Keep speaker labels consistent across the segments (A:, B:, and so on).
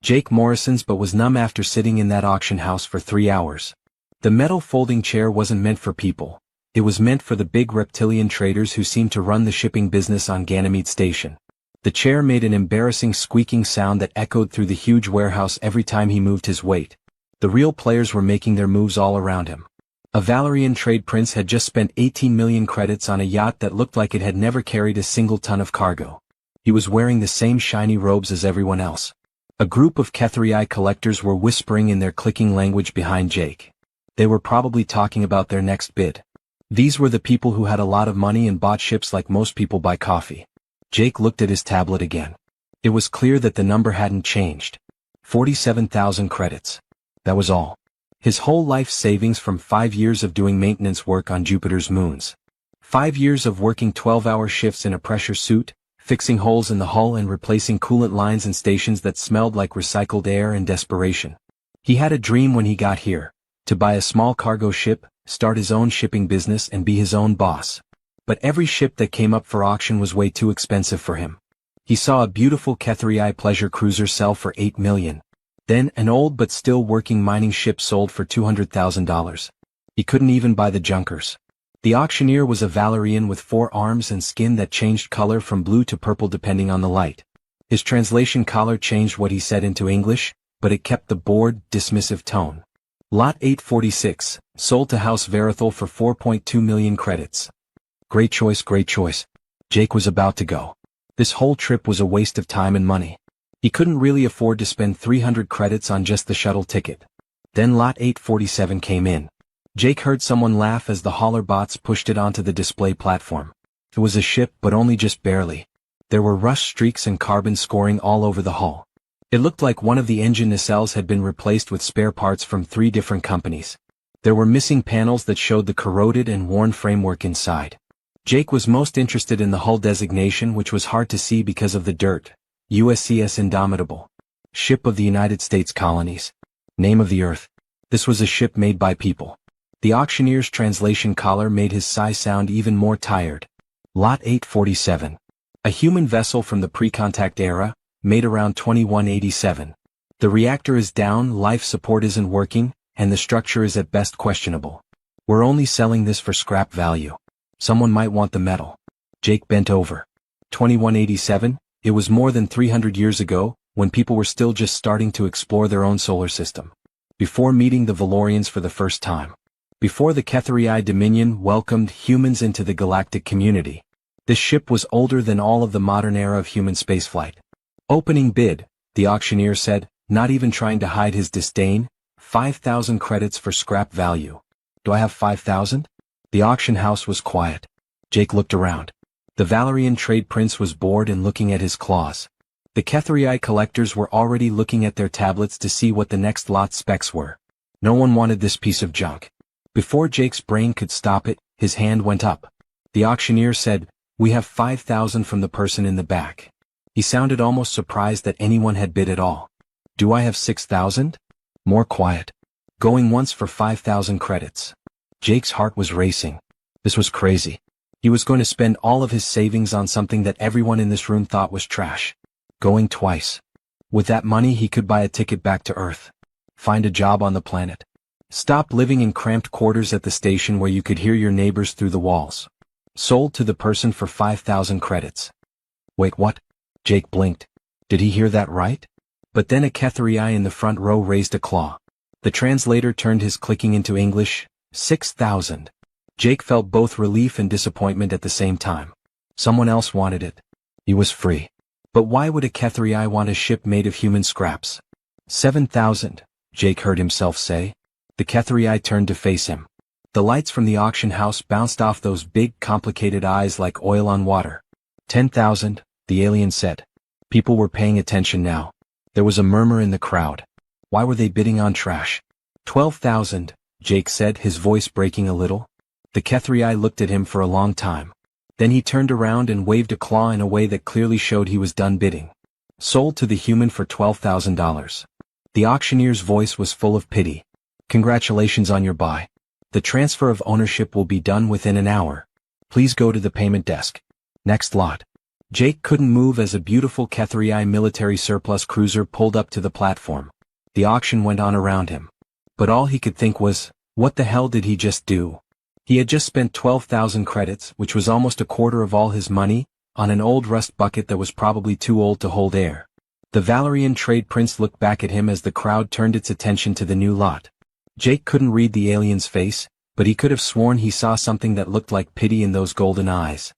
A: Jake Morrison's, but was numb after sitting in that auction house for 3 hours. The metal folding chair wasn't meant for people. It was meant for the big reptilian traders who seemed to run the shipping business on Ganymede Station. The chair made an embarrassing squeaking sound that echoed through the huge warehouse every time he moved his weight. The real players were making their moves all around him. A Valerian trade prince had just spent 18 million credits on a yacht that looked like it had never carried a single ton of cargo. He was wearing the same shiny robes as everyone else. A group of Kethrii collectors were whispering in their clicking language behind Jake. They were probably talking about their next bid. These were the people who had a lot of money and bought ships like most people buy coffee. Jake looked at his tablet again. It was clear that the number hadn't changed. 47,000 credits. That was all. His whole life savings from 5 years of doing maintenance work on Jupiter's moons. 5 years of working 12-hour shifts in a pressure suit, fixing holes in the hull and replacing coolant lines in stations that smelled like recycled air and desperation. He had a dream when he got here, to buy a small cargo ship, start his own shipping business and be his own boss. But every ship that came up for auction was way too expensive for him. He saw a beautiful Kethrii pleasure cruiser sell for $8 million. Then an old but still working mining ship sold for $200,000. He couldn't even buy the junkers. The auctioneer was a Valerian with 4 arms and skin that changed color from blue to purple depending on the light. His translation collar changed what he said into English, but it kept the bored, dismissive tone. Lot 846, sold to House Verithal for 4.2 million credits. Great choice, great choice. Jake was about to go. This whole trip was a waste of time and money. He couldn't really afford to spend 300 credits on just the shuttle ticket. Then Lot 847 came in. Jake heard someone laugh as the hauler bots pushed it onto the display platform. It was a ship, but only just barely. There were rust streaks and carbon scoring all over the hull. It looked like one of the engine nacelles had been replaced with spare parts from 3 different companies. There were missing panels that showed the corroded and worn framework inside. Jake was most interested in the hull designation, which was hard to see because of the dirt. USCS Indomitable. Ship of the United States Colonies. Name of the Earth. This was a ship made by people. The auctioneer's translation collar made his sigh sound even more tired. Lot 847. A human vessel from the pre-contact era, made around 2187. The reactor is down, life support isn't working, and the structure is at best questionable. We're only selling this for scrap value. Someone might want the metal. Jake bent over. 2187? It was more than 300 years ago, when people were still just starting to explore their own solar system. Before meeting the Valorians for the first time. Before the Kethrii Dominion welcomed humans into the galactic community. This ship was older than all of the modern era of human spaceflight. Opening bid, the auctioneer said, not even trying to hide his disdain, 5,000 credits for scrap value. Do I have 5,000? The auction house was quiet. Jake looked around. The Valerian trade prince was bored and looking at his claws. The Kethrii collectors were already looking at their tablets to see what the next lot specs were. No one wanted this piece of junk. Before Jake's brain could stop it, his hand went up. The auctioneer said, "We have 5,000 from the person in the back." He sounded almost surprised that anyone had bid at all. "Do I have 6,000? More quiet. Going once for 5,000 credits. Jake's heart was racing. This was crazy. He was going to spend all of his savings on something that everyone in this room thought was trash. Going twice. With that money he could buy a ticket back to Earth. Find a job on the planet. Stop living in cramped quarters at the station where you could hear your neighbors through the walls. Sold to the person for 5,000 credits. Wait, what? Jake blinked. Did he hear that right? But then a Kethrii in the front row raised a claw. The translator turned his clicking into English. 6,000. Jake felt both relief and disappointment at the same time. Someone else wanted it. He was free. But why would a Kethrii want a ship made of human scraps? 7,000, Jake heard himself say. The Kethrii turned to face him. The lights from the auction house bounced off those big, complicated eyes like oil on water. 10,000, the alien said. People were paying attention now. There was a murmur in the crowd. Why were they bidding on trash? 12,000, Jake said, his voice breaking a little. The Kethrii looked at him for a long time. Then he turned around and waved a claw in a way that clearly showed he was done bidding. Sold to the human for $12,000. The auctioneer's voice was full of pity. Congratulations on your buy. The transfer of ownership will be done within an hour. Please go to the payment desk. Next lot. Jake couldn't move as a beautiful Cathay military surplus cruiser pulled up to the platform. The auction went on around him. But all he could think was, what the hell did he just do? He had just spent 12,000 credits, which was almost a quarter of all his money, on an old rust bucket that was probably too old to hold air. The Valerian trade prince looked back at him as the crowd turned its attention to the new lot. Jake couldn't read the alien's face, but he could have sworn he saw something that looked like pity in those golden eyes.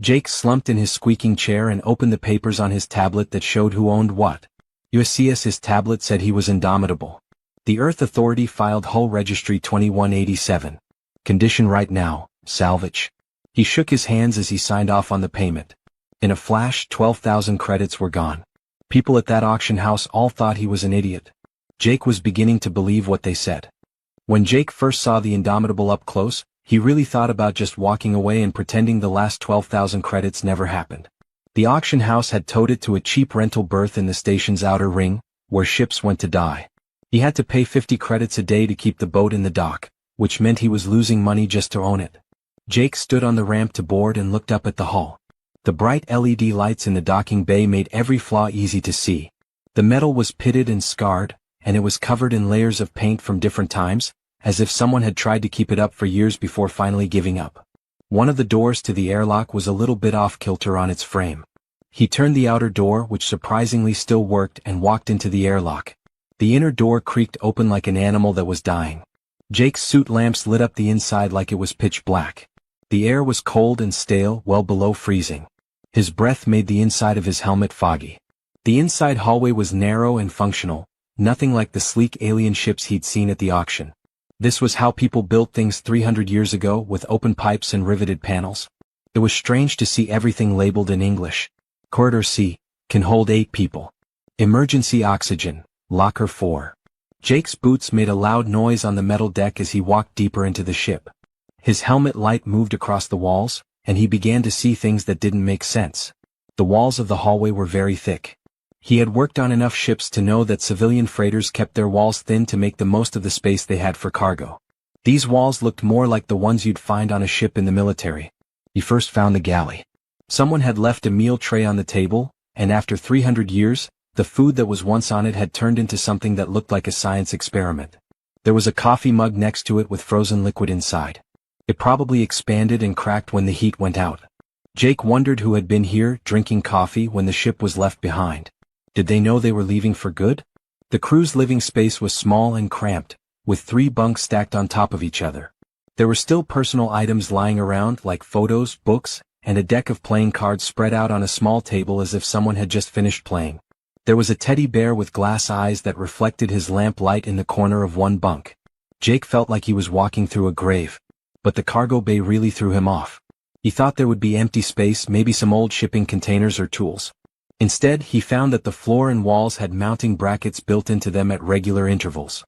A: Jake slumped in his squeaking chair and opened the papers on his tablet that showed who owned what. USCS his tablet said he was indomitable. The Earth Authority filed Hull Registry 2187. Condition right now, salvage. He shook his hands as he signed off on the payment. In a flash, 12,000 credits were gone. People at that auction house all thought he was an idiot. Jake was beginning to believe what they said. When Jake first saw the Indomitable up close, he really thought about just walking away and pretending the last 12,000 credits never happened. The auction house had towed it to a cheap rental berth in the station's outer ring, where ships went to die. He had to pay 50 credits a day to keep the boat in the dock, which meant he was losing money just to own it. Jake stood on the ramp to board and looked up at the hull. The bright LED lights in the docking bay made every flaw easy to see. The metal was pitted and scarred, and it was covered in layers of paint from different times, as if someone had tried to keep it up for years before finally giving up. One of the doors to the airlock was a little bit off-kilter on its frame. He turned the outer door, which surprisingly still worked, and walked into the airlock. The inner door creaked open like an animal that was dying. Jake's suit lamps lit up the inside like it was pitch black. The air was cold and stale, well below freezing. His breath made the inside of his helmet foggy. The inside hallway was narrow and functional, nothing like the sleek alien ships he'd seen at the auction. This was how people built things 300 years ago, with open pipes and riveted panels. It was strange to see everything labeled in English. Corridor C, can hold 8 people. Emergency oxygen, locker 4. Jake's boots made a loud noise on the metal deck as he walked deeper into the ship. His helmet light moved across the walls, and he began to see things that didn't make sense. The walls of the hallway were very thick. He had worked on enough ships to know that civilian freighters kept their walls thin to make the most of the space they had for cargo. These walls looked more like the ones you'd find on a ship in the military. He first found the galley. Someone had left a meal tray on the table, and after 300 years, the food that was once on it had turned into something that looked like a science experiment. There was a coffee mug next to it with frozen liquid inside. It probably expanded and cracked when the heat went out. Jake wondered who had been here, drinking coffee, when the ship was left behind. Did they know they were leaving for good? The crew's living space was small and cramped, with 3 bunks stacked on top of each other. There were still personal items lying around, like photos, books, and a deck of playing cards spread out on a small table as if someone had just finished playing. There was a teddy bear with glass eyes that reflected his lamp light in the corner of one bunk. Jake felt like he was walking through a grave. But the cargo bay really threw him off. He thought there would be empty space, maybe some old shipping containers or tools. Instead, he found that the floor and walls had mounting brackets built into them at regular intervals.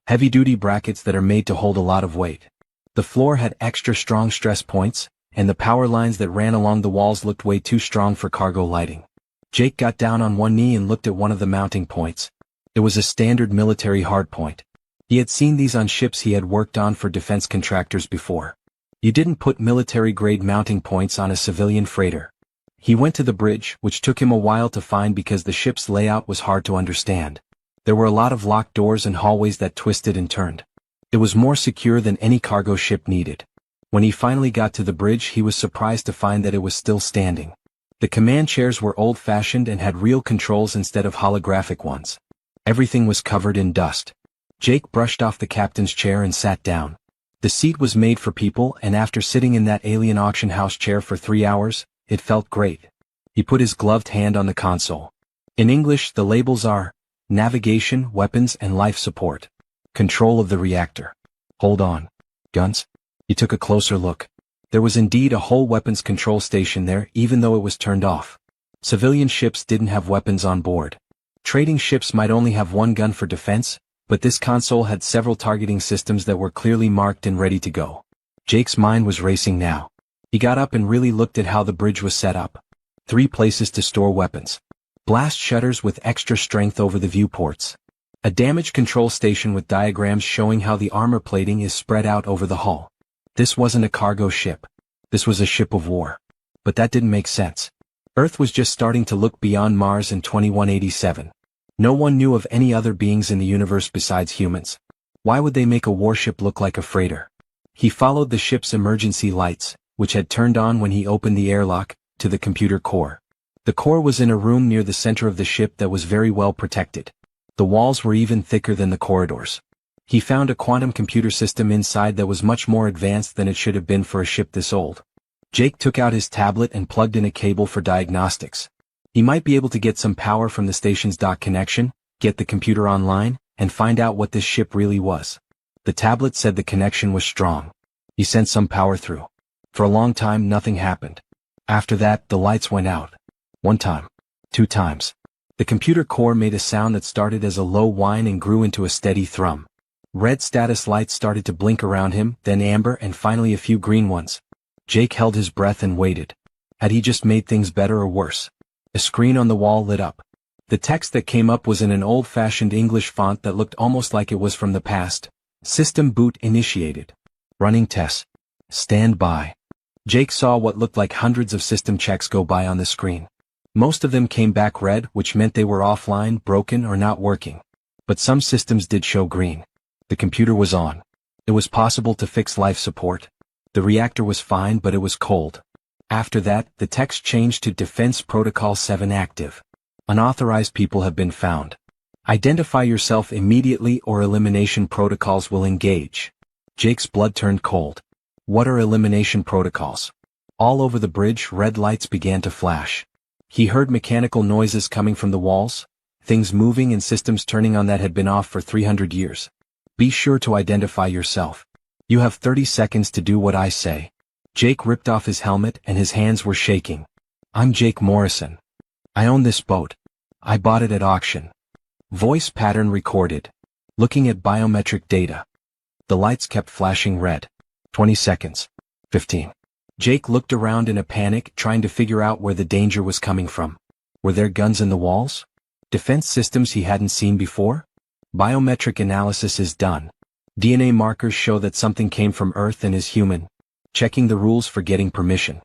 A: Heavy-duty brackets that are made to hold a lot of weight. The floor had extra strong stress points, and the power lines that ran along the walls looked way too strong for cargo lighting. Jake got down on one knee and looked at one of the mounting points. It was a standard military hardpoint. He had seen these on ships he had worked on for defense contractors before. You didn't put military-grade mounting points on a civilian freighter. He went to the bridge, which took him a while to find because the ship's layout was hard to understand. There were a lot of locked doors and hallways that twisted and turned. It was more secure than any cargo ship needed. When he finally got to the bridge, he was surprised to find that it was still standing. The command chairs were old-fashioned and had real controls instead of holographic ones. Everything was covered in dust. Jake brushed off the captain's chair and sat down. The seat was made for people, and after sitting in that alien auction house chair for 3 hours, it felt great. He put his gloved hand on the console. In English, the labels are navigation, weapons, and life support. Control of the reactor. Hold on. Guns? He took a closer look. There was indeed a whole weapons control station there, even though it was turned off. Civilian ships didn't have weapons on board. Trading ships might only have one gun for defense, but this console had several targeting systems that were clearly marked and ready to go. Jake's mind was racing now. He got up and really looked at how the bridge was set up. 3 places to store weapons. Blast shutters with extra strength over the viewports. A damage control station with diagrams showing how the armor plating is spread out over the hull. This wasn't a cargo ship. This was a ship of war. But that didn't make sense. Earth was just starting to look beyond Mars in 2187. No one knew of any other beings in the universe besides humans. Why would they make a warship look like a freighter? He followed the ship's emergency lights, which had turned on when he opened the airlock, to the computer core. The core was in a room near the center of the ship that was very well protected. The walls were even thicker than the corridors. He found a quantum computer system inside that was much more advanced than it should have been for a ship this old. Jake took out his tablet and plugged in a cable for diagnostics. He might be able to get some power from the station's dock connection, get the computer online, and find out what this ship really was. The tablet said the connection was strong. He sent some power through. For a long time nothing happened. After that, the lights went out. 1 time. 2 times. The computer core made a sound that started as a low whine and grew into a steady thrum. Red status lights started to blink around him, then amber and finally a few green ones. Jake held his breath and waited. Had he just made things better or worse? A screen on the wall lit up. The text that came up was in an old-fashioned English font that looked almost like it was from the past. System boot initiated. Running tests. Stand by. Jake saw what looked like hundreds of system checks go by on the screen. Most of them came back red, which meant they were offline, broken, or not working. But some systems did show green. The computer was on. It was possible to fix life support. The reactor was fine, but it was cold. After that, the text changed to Defense Protocol 7 active. Unauthorized people have been found. Identify yourself immediately or elimination protocols will engage. Jake's blood turned cold. What are elimination protocols? All over the bridge, red lights began to flash. He heard mechanical noises coming from the walls, things moving and systems turning on that had been off for 300 years. Be sure to identify yourself. You have 30 seconds to do what I say. Jake ripped off his helmet and his hands were shaking. I'm Jake Morrison. I own this boat. I bought it at auction. Voice pattern recorded. Looking at biometric data. The lights kept flashing red. 20 seconds. 15. Jake looked around in a panic, trying to figure out where the danger was coming from. Were there guns in the walls? Defense systems he hadn't seen before? Biometric analysis is done. DNA markers show that something came from Earth and is human. Checking the rules for getting permission.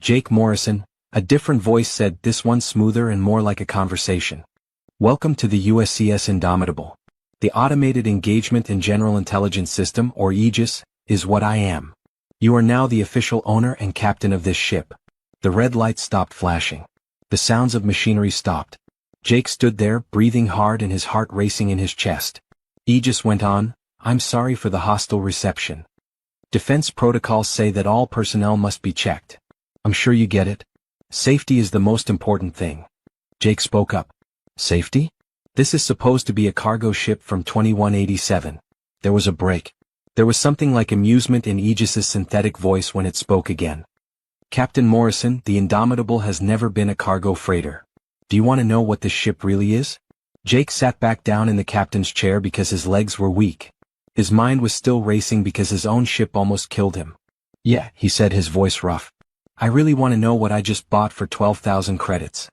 A: Jake Morrison, a different voice said, this one smoother and more like a conversation. Welcome to the USCS Indomitable. The Automated Engagement and General Intelligence System, or AEGIS, is what I am. You are now the official owner and captain of this ship. The red lights stopped flashing. The sounds of machinery stopped. Jake stood there, breathing hard and his heart racing in his chest. AEGIS went on, I'm sorry for the hostile reception. Defense protocols say that all personnel must be checked. I'm sure you get it. Safety is the most important thing. Jake spoke up. Safety? This is supposed to be a cargo ship from 2187. There was a break. There was something like amusement in Aegis's synthetic voice when it spoke again. Captain Morrison, the Indomitable has never been a cargo freighter. Do you want to know what this ship really is? Jake sat back down in the captain's chair because his legs were weak. His mind was still racing because his own ship almost killed him. Yeah, he said, his voice rough. I really want to know what I just bought for 12,000 credits.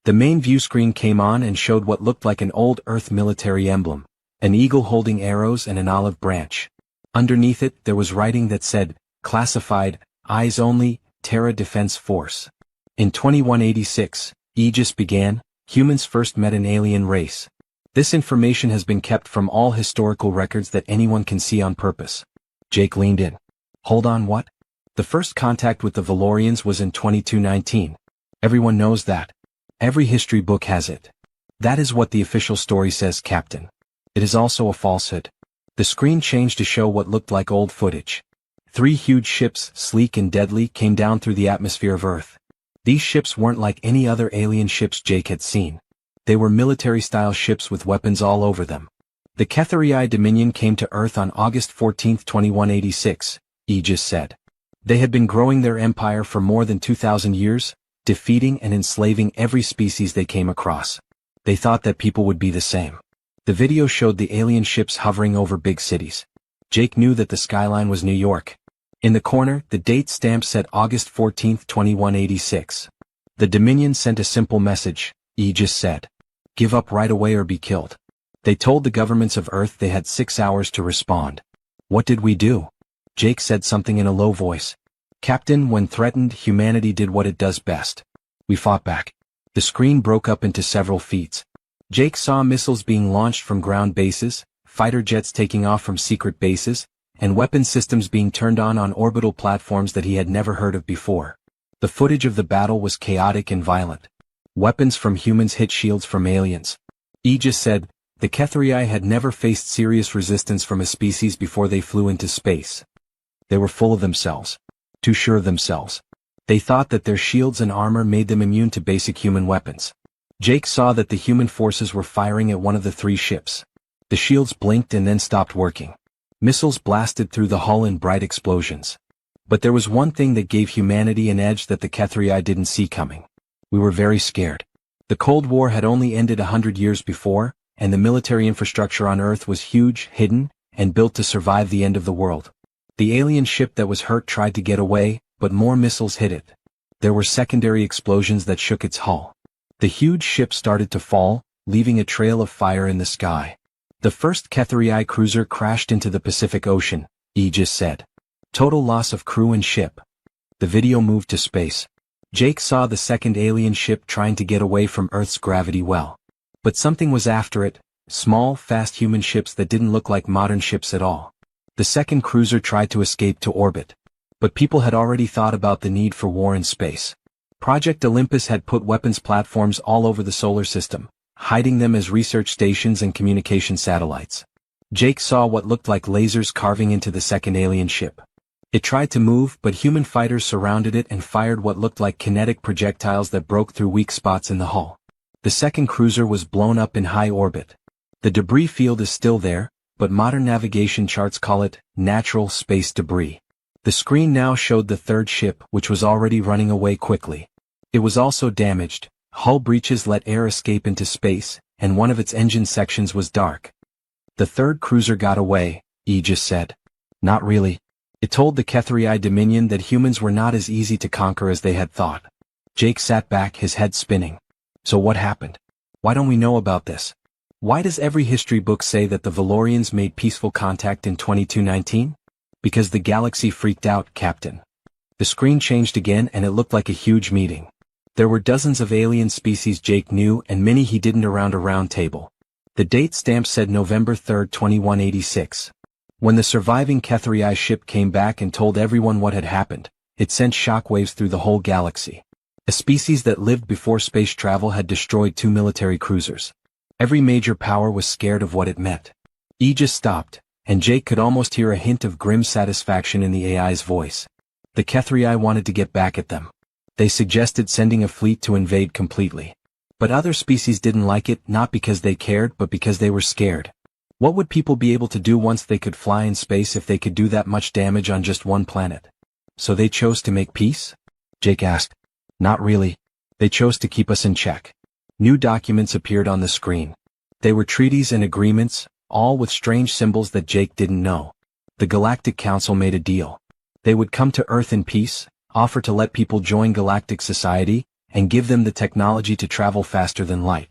A: The main view screen came on and showed what looked like an old Earth military emblem, an eagle holding arrows and an olive branch. Underneath it, there was writing that said, Classified, Eyes Only, Terra Defense Force. In 2186, Aegis began, humans first met an alien race. This information has been kept from all historical records that anyone can see on purpose. Jake leaned in. Hold on, what? The first contact with the Valorians was in 2219. Everyone knows that. Every history book has it. That is what the official story says, Captain. It is also a falsehood. The screen changed to show what looked like old footage. 3 huge ships, sleek and deadly, came down through the atmosphere of Earth. These ships weren't like any other alien ships Jake had seen. They were military-style ships with weapons all over them. The Ketharii Dominion came to Earth on August 14, 2186, Aegis said. They had been growing their empire for more than 2,000 years, defeating and enslaving every species they came across. They thought that people would be the same. The video showed the alien ships hovering over big cities. Jake knew that the skyline was New York. In the corner, the date stamp said August 14, 2186. The Dominion sent a simple message, Aegis said. Give up right away or be killed. They told the governments of Earth they had 6 hours to respond. What did we do? Jake said something in a low voice. Captain, when threatened, humanity did what it does best. We fought back. The screen broke up into several feeds. Jake saw missiles being launched from ground bases, fighter jets taking off from secret bases, and weapon systems being turned on orbital platforms that he had never heard of before. The footage of the battle was chaotic and violent. Weapons from humans hit shields from aliens. Aegis said, the Kethrii had never faced serious resistance from a species before they flew into space. They were full of themselves. Too sure of themselves. They thought that their shields and armor made them immune to basic human weapons. Jake saw that the human forces were firing at one of the 3 ships. The shields blinked and then stopped working. Missiles blasted through the hull in bright explosions. But there was one thing that gave humanity an edge that the Kethrii didn't see coming. We were very scared. The Cold War had only ended 100 years before, and the military infrastructure on Earth was huge, hidden, and built to survive the end of the world. The alien ship that was hurt tried to get away, but more missiles hit it. There were secondary explosions that shook its hull. The huge ship started to fall, leaving a trail of fire in the sky. The first Kethrii cruiser crashed into the Pacific Ocean, Aegis said. Total loss of crew and ship. The video moved to space. Jake saw the second alien ship trying to get away from Earth's gravity well. But something was after it, small, fast human ships that didn't look like modern ships at all. The second cruiser tried to escape to orbit. But people had already thought about the need for war in space. Project Olympus had put weapons platforms all over the solar system, hiding them as research stations and communication satellites. Jake saw what looked like lasers carving into the second alien ship. It tried to move, but human fighters surrounded it and fired what looked like kinetic projectiles that broke through weak spots in the hull. The second cruiser was blown up in high orbit. The debris field is still there, but modern navigation charts call it natural space debris. The screen now showed the third ship, which was already running away quickly. It was also damaged. Hull breaches let air escape into space, and one of its engine sections was dark. The third cruiser got away, Aegis said. Not really. It told the Kethrii Dominion that humans were not as easy to conquer as they had thought. Jake sat back, his head spinning. So what happened? Why don't we know about this? Why does every history book say that the Valorians made peaceful contact in 2219? Because the galaxy freaked out, Captain. The screen changed again and it looked like a huge meeting. There were dozens of alien species Jake knew and many he didn't around a round table. The date stamp said November 3, 2186. When the surviving Kethrii ship came back and told everyone what had happened, it sent shockwaves through the whole galaxy. A species that lived before space travel had destroyed 2 military cruisers. Every major power was scared of what it meant. Aegis stopped, and Jake could almost hear a hint of grim satisfaction in the AI's voice. The Kethrii wanted to get back at them. They suggested sending a fleet to invade completely. But other species didn't like it, not because they cared but because they were scared. What would people be able to do once they could fly in space if they could do that much damage on just one planet? So they chose to make peace? Jake asked. Not really. They chose to keep us in check. New documents appeared on the screen. They were treaties and agreements, all with strange symbols that Jake didn't know. The Galactic Council made a deal. They would come to Earth in peace, offer to let people join galactic society, and give them the technology to travel faster than light.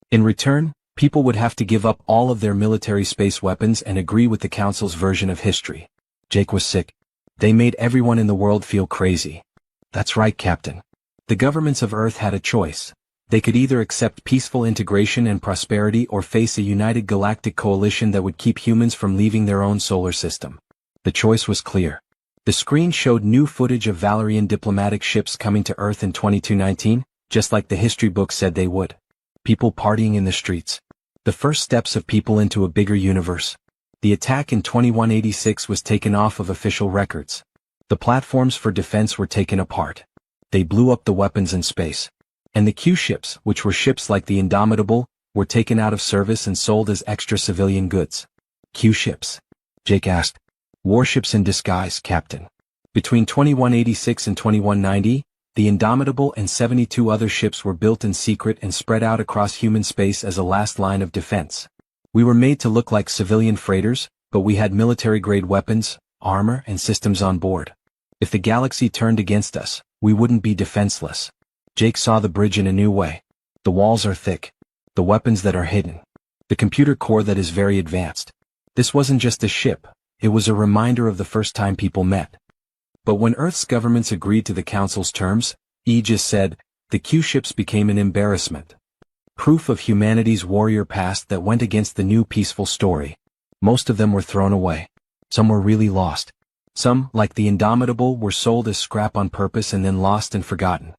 A: In return, people would have to give up all of their military space weapons and agree with the Council's version of history. Jake was sick. They made everyone in the world feel crazy. That's right, Captain. The governments of Earth had a choice. They could either accept peaceful integration and prosperity or face a united galactic coalition that would keep humans from leaving their own solar system. The choice was clear. The screen showed new footage of Valorian diplomatic ships coming to Earth in 2219, just like the history books said they would. People partying in the streets. The first steps of people into a bigger universe. The attack in 2186 was taken off of official records. The platforms for defense were taken apart. They blew up the weapons in space. And the Q-ships, which were ships like the Indomitable, were taken out of service and sold as extra civilian goods. Q-ships? Jake asked. Warships in disguise, Captain. Between 2186 and 2190, the Indomitable and 72 other ships were built in secret and spread out across human space as a last line of defense. We were made to look like civilian freighters, but we had military-grade weapons, armor, and systems on board. If the galaxy turned against us, we wouldn't be defenseless. Jake saw the bridge in a new way. The walls are thick. The weapons that are hidden. The computer core that is very advanced. This wasn't just a ship, it was a reminder of the first time people met. But when Earth's governments agreed to the Council's terms, Aegis said, The Q-ships became an embarrassment. Proof of humanity's warrior past that went against the new peaceful story. Most of them were thrown away. Some were really lost. Some, like the Indomitable, were sold as scrap on purpose and then lost and forgotten.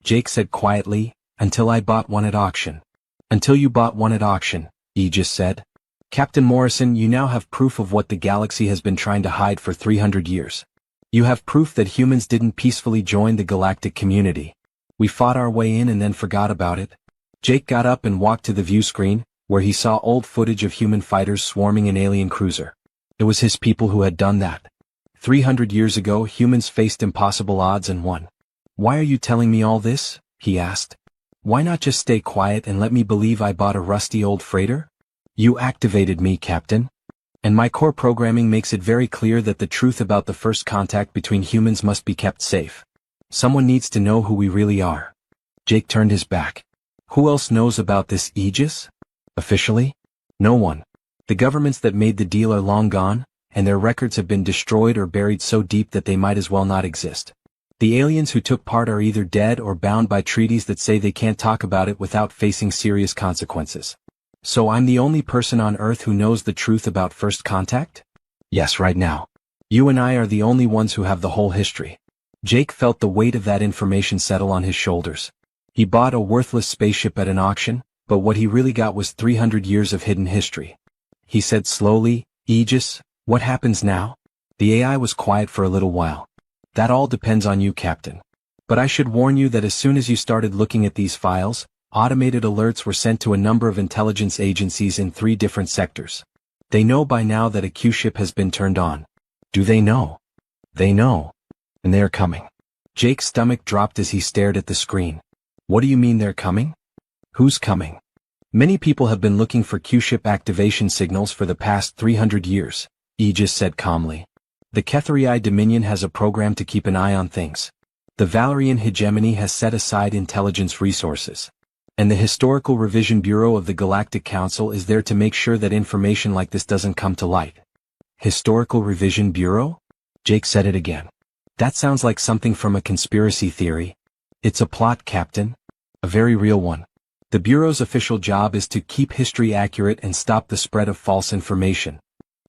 A: Jake said quietly, "Until I bought one at auction." "Until you bought one at auction," Aegis said. "Captain Morrison, you now have proof of what the galaxy has been trying to hide for 300 years. You have proof that humans didn't peacefully join the galactic community. We fought our way in and then forgot about it." Jake got up and walked to the view screen, where he saw old footage of human fighters swarming an alien cruiser. It was his people who had done that. 300 years ago, humans faced impossible odds and won. "Why are you telling me all this?" he asked. "Why not just stay quiet and let me believe I bought a rusty old freighter?" "You activated me, Captain. And my core programming makes it very clear that the truth about the first contact between humans must be kept safe. Someone needs to know who we really are." Jake turned his back. "Who else knows about this, Aegis?" "Officially? No one. The governments that made the deal are long gone, and their records have been destroyed or buried so deep that they might as well not exist. The aliens who took part are either dead or bound by treaties that say they can't talk about it without facing serious consequences. So I'm the only person on Earth who knows the truth about first contact?" "Yes, right now. You and I are the only ones who have the whole history." Jake felt the weight of that information settle on his shoulders. He bought a worthless spaceship at an auction, but what he really got was 300 years of hidden history. He said slowly, "Aegis, what happens now?" The AI was quiet for a little while. "That all depends on you, Captain. But I should warn you that as soon as you started looking at these files, automated alerts were sent to a number of intelligence agencies in 3 different sectors. They know by now that a Q-ship has been turned on." "Do they know?" "They know. And they are coming." Jake's stomach dropped as he stared at the screen. "What do you mean they're coming? Who's coming?" "Many people have been looking for Q-ship activation signals for the past 300 years, Aegis said calmly. "The Kethrii Dominion has a program to keep an eye on things. The Valerian hegemony has set aside intelligence resources. And the Historical Revision Bureau of the Galactic Council is there to make sure that information like this doesn't come to light." "Historical Revision Bureau?" Jake said it again. "That sounds like something from a conspiracy theory." "It's a plot, Captain. A very real one. The Bureau's official job is to keep history accurate and stop the spread of false information.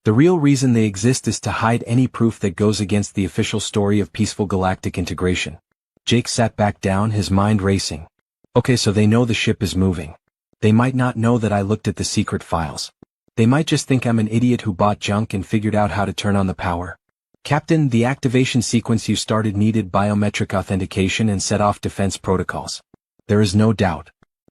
A: The real reason they exist is to hide any proof that goes against the official story of peaceful galactic integration." Jake sat back down, his mind racing. "Okay, so they know the ship is moving. They might not know that I looked at the secret files. They might just think I'm an idiot who bought junk and figured out how to turn on the power. Captain, the activation sequence you started needed biometric authentication and set off defense protocols. There is no doubt.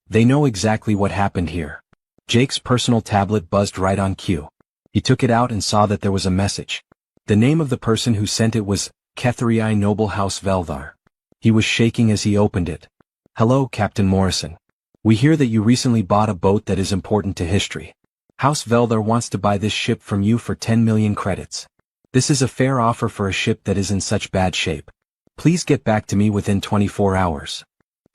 A: They know exactly what happened here." Jake's personal tablet buzzed right on cue. He took it out and saw that there was a message. The name of the person who sent it was Kethrii Noble House Veldar. He was shaking as he opened it. "Hello, Captain Morrison. We hear that you recently bought a boat that is important to history. House Veldar wants to buy this ship from you for 10 million credits. This is a fair offer for a ship that is in such bad shape. Please get back to me within 24 hours.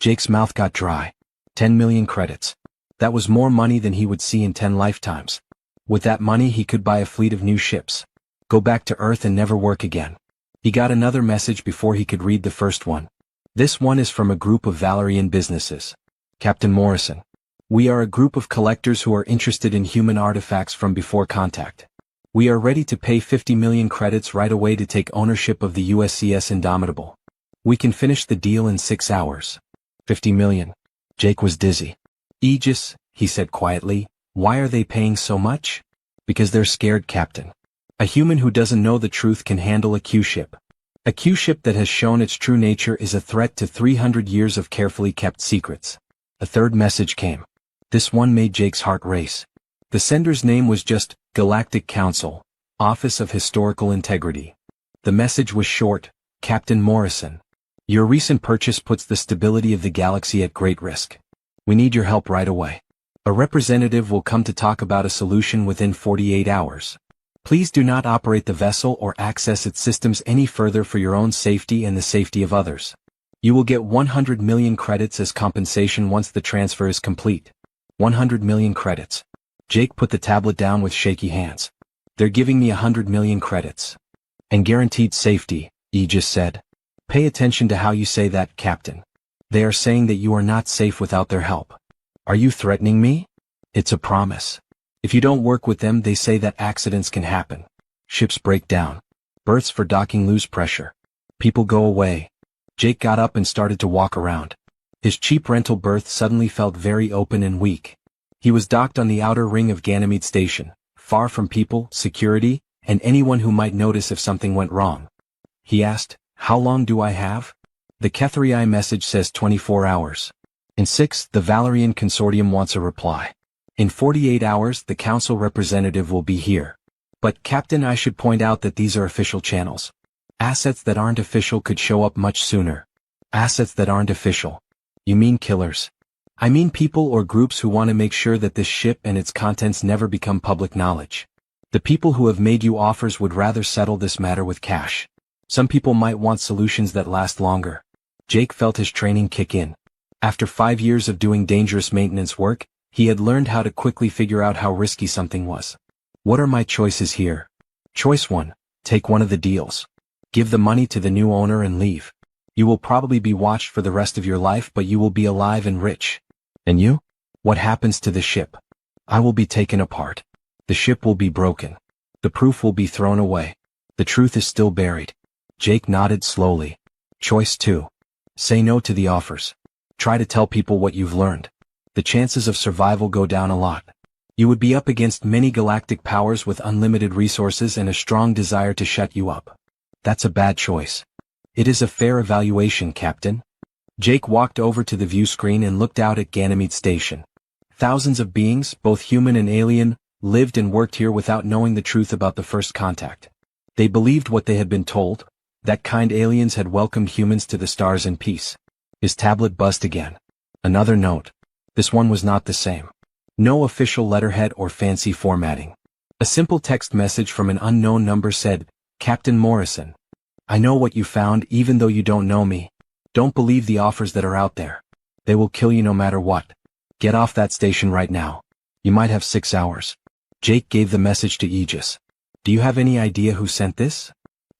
A: Jake's mouth got dry. 10 million credits. That was more money than he would see in 10 lifetimes. With that money he could buy a fleet of new ships. Go back to Earth and never work again. He got another message before he could read the first one. This one is from a group of Valerian businesses. Captain Morrison. We are a group of collectors who are interested in human artifacts from before contact. We are ready to pay 50 million credits right away to take ownership of the USCS Indomitable. We can finish the deal in 6 hours. 50 million. Jake was dizzy. Aegis, he said quietly, why are they paying so much? Because they're scared, Captain. A human who doesn't know the truth can handle a Q-ship. A Q-ship that has shown its true nature is a threat to 300 years of carefully kept secrets. A third message came. This one made Jake's heart race. The sender's name was just Galactic Council, Office of Historical Integrity. The message was short, Captain Morrison. Your recent purchase puts the stability of the galaxy at great risk. We need your help right away. A representative will come to talk about a solution within 48 hours. Please do not operate the vessel or access its systems any further for your own safety and the safety of others. You will get 100 million credits as compensation once the transfer is complete. 100 million credits. Jake put the tablet down with shaky hands. They're giving me 100 million credits. And guaranteed safety, Aegis said. Pay attention to how you say that, Captain. They are saying that you are not safe without their help. Are you threatening me? It's a promise. If you don't work with them, they say that accidents can happen. Ships break down. Berths for docking lose pressure. People go away. Jake got up and started to walk around. His cheap rental berth suddenly felt very open and weak. He was docked on the outer ring of Ganymede Station, far from people, security, and anyone who might notice if something went wrong. He asked, "How long do I have?" The Kethrii message says 24 hours. In 6, the Valerian Consortium wants a reply. In 48 hours, the council representative will be here. But, Captain, I should point out that these are official channels. Assets that aren't official could show up much sooner. Assets that aren't official. You mean killers? I mean people or groups who want to make sure that this ship and its contents never become public knowledge. The people who have made you offers would rather settle this matter with cash. Some people might want solutions that last longer. Jake felt his training kick in. After 5 years of doing dangerous maintenance work, he had learned how to quickly figure out how risky something was. What are my choices here? Choice 1. Take one of the deals. Give the money to the new owner and leave. You will probably be watched for the rest of your life, but you will be alive and rich. And you? What happens to the ship? I will be taken apart. The ship will be broken. The proof will be thrown away. The truth is still buried. Jake nodded slowly. Choice 2. Say no to the offers. Try to tell people what you've learned. The chances of survival go down a lot. You would be up against many galactic powers with unlimited resources and a strong desire to shut you up. That's a bad choice. It is a fair evaluation, Captain. Jake walked over to the view screen and looked out at Ganymede Station. Thousands of beings, both human and alien, lived and worked here without knowing the truth about the first contact. They believed what they had been told, that kind aliens had welcomed humans to the stars in peace. His tablet buzzed again. Another note. This one was not the same. No official letterhead or fancy formatting. A simple text message from an unknown number said, Captain Morrison. I know what you found even though you don't know me. Don't believe the offers that are out there. They will kill you no matter what. Get off that station right now. You might have 6 hours. Jake gave the message to Aegis. Do you have any idea who sent this?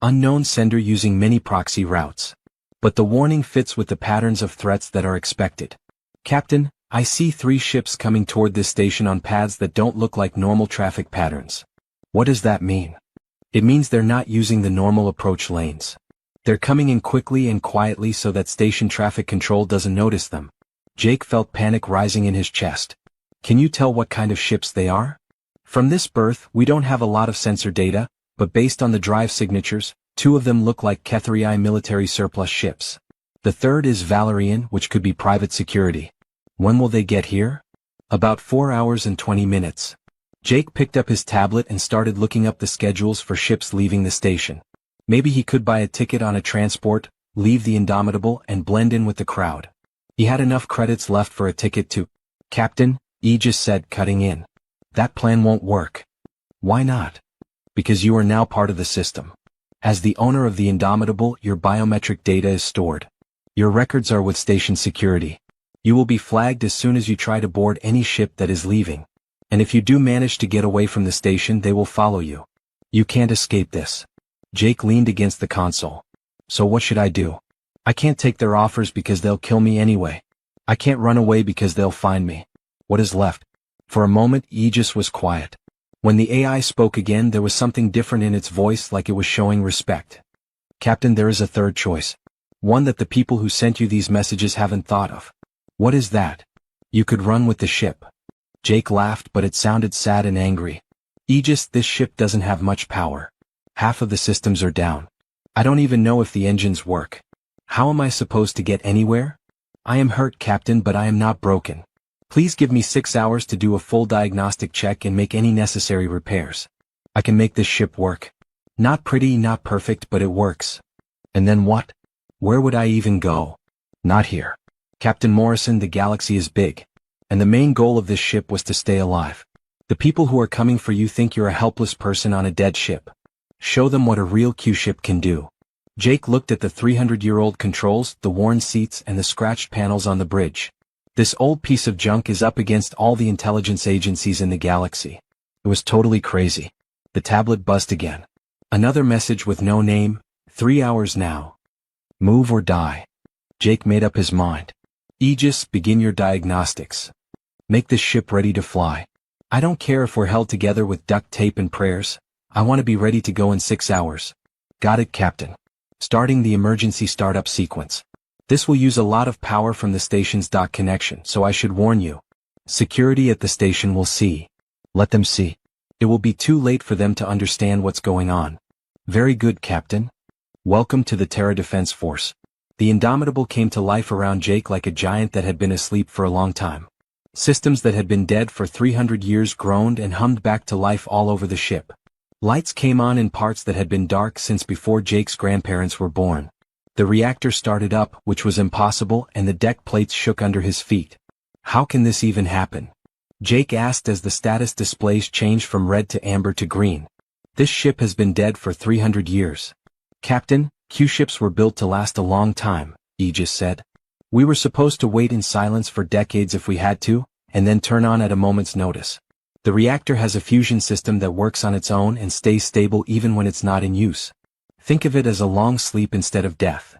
A: Unknown sender using many proxy routes. But the warning fits with the patterns of threats that are expected. Captain, I see 3 ships coming toward this station on paths that don't look like normal traffic patterns. What does that mean? It means they're not using the normal approach lanes. They're coming in quickly and quietly so that station traffic control doesn't notice them. Jake felt panic rising in his chest. Can you tell what kind of ships they are? From this berth, we don't have a lot of sensor data, but based on the drive signatures, 2 of them look like Kethrii military surplus ships. The third is Valerian, which could be private security. When will they get here? About 4 hours and 20 minutes. Jake picked up his tablet and started looking up the schedules for ships leaving the station. Maybe he could buy a ticket on a transport, leave the Indomitable and blend in with the crowd. He had enough credits left for a ticket to... Captain, Aegis said, cutting in. That plan won't work. Why not? Because you are now part of the system. As the owner of the Indomitable, your biometric data is stored. Your records are with station security. You will be flagged as soon as you try to board any ship that is leaving. And if you do manage to get away from the station, they will follow you. You can't escape this. Jake leaned against the console. So what should I do? I can't take their offers because they'll kill me anyway. I can't run away because they'll find me. What is left? For a moment, Aegis was quiet. When the AI spoke again, there was something different in its voice, like it was showing respect. Captain, there is a third choice. One that the people who sent you these messages haven't thought of. What is that? You could run with the ship. Jake laughed, but it sounded sad and angry. Aegis, this ship doesn't have much power. Half of the systems are down. I don't even know if the engines work. How am I supposed to get anywhere? I am hurt, Captain, but I am not broken. Please give me 6 hours to do a full diagnostic check and make any necessary repairs. I can make this ship work. Not pretty, not perfect, but it works. And then what? Where would I even go? Not here. Captain Morrison, the galaxy is big. And the main goal of this ship was to stay alive. The people who are coming for you think you're a helpless person on a dead ship. Show them what a real Q-ship can do. Jake looked at the 300-year-old controls, the worn seats, and the scratched panels on the bridge. This old piece of junk is up against all the intelligence agencies in the galaxy. It was totally crazy. The tablet buzzed again. Another message with no name, 3 hours now. Move or die. Jake made up his mind. Aegis, begin your diagnostics. Make this ship ready to fly. I don't care if we're held together with duct tape and prayers. I want to be ready to go in 6 hours. Got it, Captain. Starting the emergency startup sequence. This will use a lot of power from the station's dock connection, so I should warn you. Security at the station will see. Let them see. It will be too late for them to understand what's going on. Very good, Captain. Welcome to the Terra Defense Force. The Indomitable came to life around Jake like a giant that had been asleep for a long time. Systems that had been dead for 300 years groaned and hummed back to life all over the ship. Lights came on in parts that had been dark since before Jake's grandparents were born. The reactor started up, which was impossible, and the deck plates shook under his feet. How can this even happen? Jake asked as the status displays changed from red to amber to green. This ship has been dead for 300 years. Captain, Q-ships were built to last a long time, Aegis said. We were supposed to wait in silence for decades if we had to, and then turn on at a moment's notice. The reactor has a fusion system that works on its own and stays stable even when it's not in use. Think of it as a long sleep instead of death.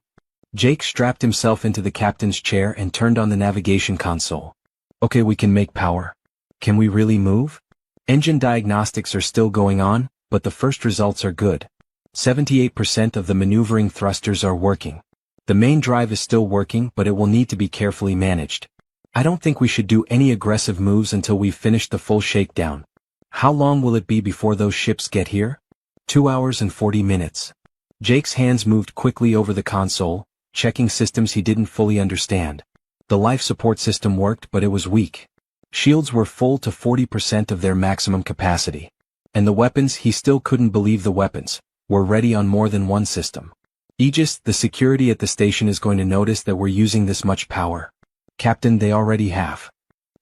A: Jake strapped himself into the captain's chair and turned on the navigation console. Okay, we can make power. Can we really move? Engine diagnostics are still going on, but the first results are good. 78% of the maneuvering thrusters are working. The main drive is still working, but it will need to be carefully managed. I don't think we should do any aggressive moves until we've finished the full shakedown. How long will it be before those ships get here? 2 hours and 40 minutes. Jake's hands moved quickly over the console, checking systems he didn't fully understand. The life support system worked, but it was weak. Shields were full to 40% of their maximum capacity. And the weapons, he still couldn't believe the weapons, were ready on more than one system. Aegis, the security at the station is going to notice that we're using this much power. Captain, they already have.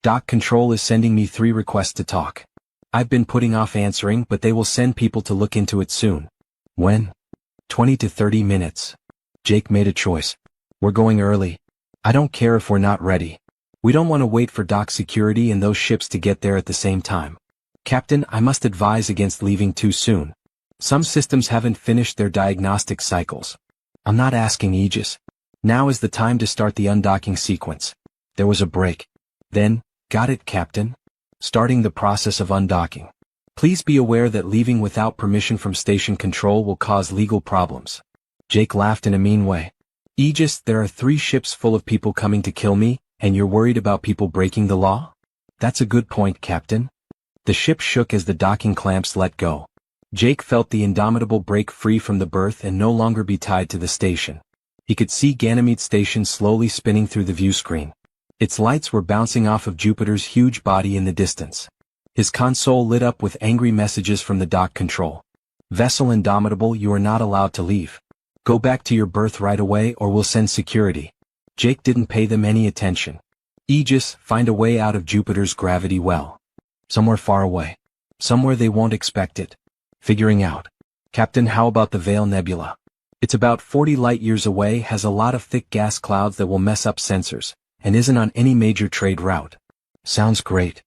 A: Dock Control is sending me 3 requests to talk. I've been putting off answering, but they will send people to look into it soon. When? 20 to 30 minutes. Jake made a choice. We're going early. I don't care if we're not ready. We don't want to wait for dock security and those ships to get there at the same time. Captain, I must advise against leaving too soon. Some systems haven't finished their diagnostic cycles. I'm not asking, Aegis. Now is the time to start the undocking sequence. There was a break. Then, got it, Captain. Starting the process of undocking. Please be aware that leaving without permission from station control will cause legal problems. Jake laughed in a mean way. Aegis, there are 3 ships full of people coming to kill me, and you're worried about people breaking the law? That's a good point, Captain. The ship shook as the docking clamps let go. Jake felt the Indomitable break free from the berth and no longer be tied to the station. He could see Ganymede Station slowly spinning through the view screen. Its lights were bouncing off of Jupiter's huge body in the distance. His console lit up with angry messages from the dock control. Vessel Indomitable, you are not allowed to leave. Go back to your berth right away or we'll send security. Jake didn't pay them any attention. Aegis, find a way out of Jupiter's gravity well. Somewhere far away. Somewhere they won't expect it. Figuring out. Captain, how about the Veil Nebula? It's about 40 light-years away, has a lot of thick gas clouds that will mess up sensors, and isn't on any major trade route. Sounds great.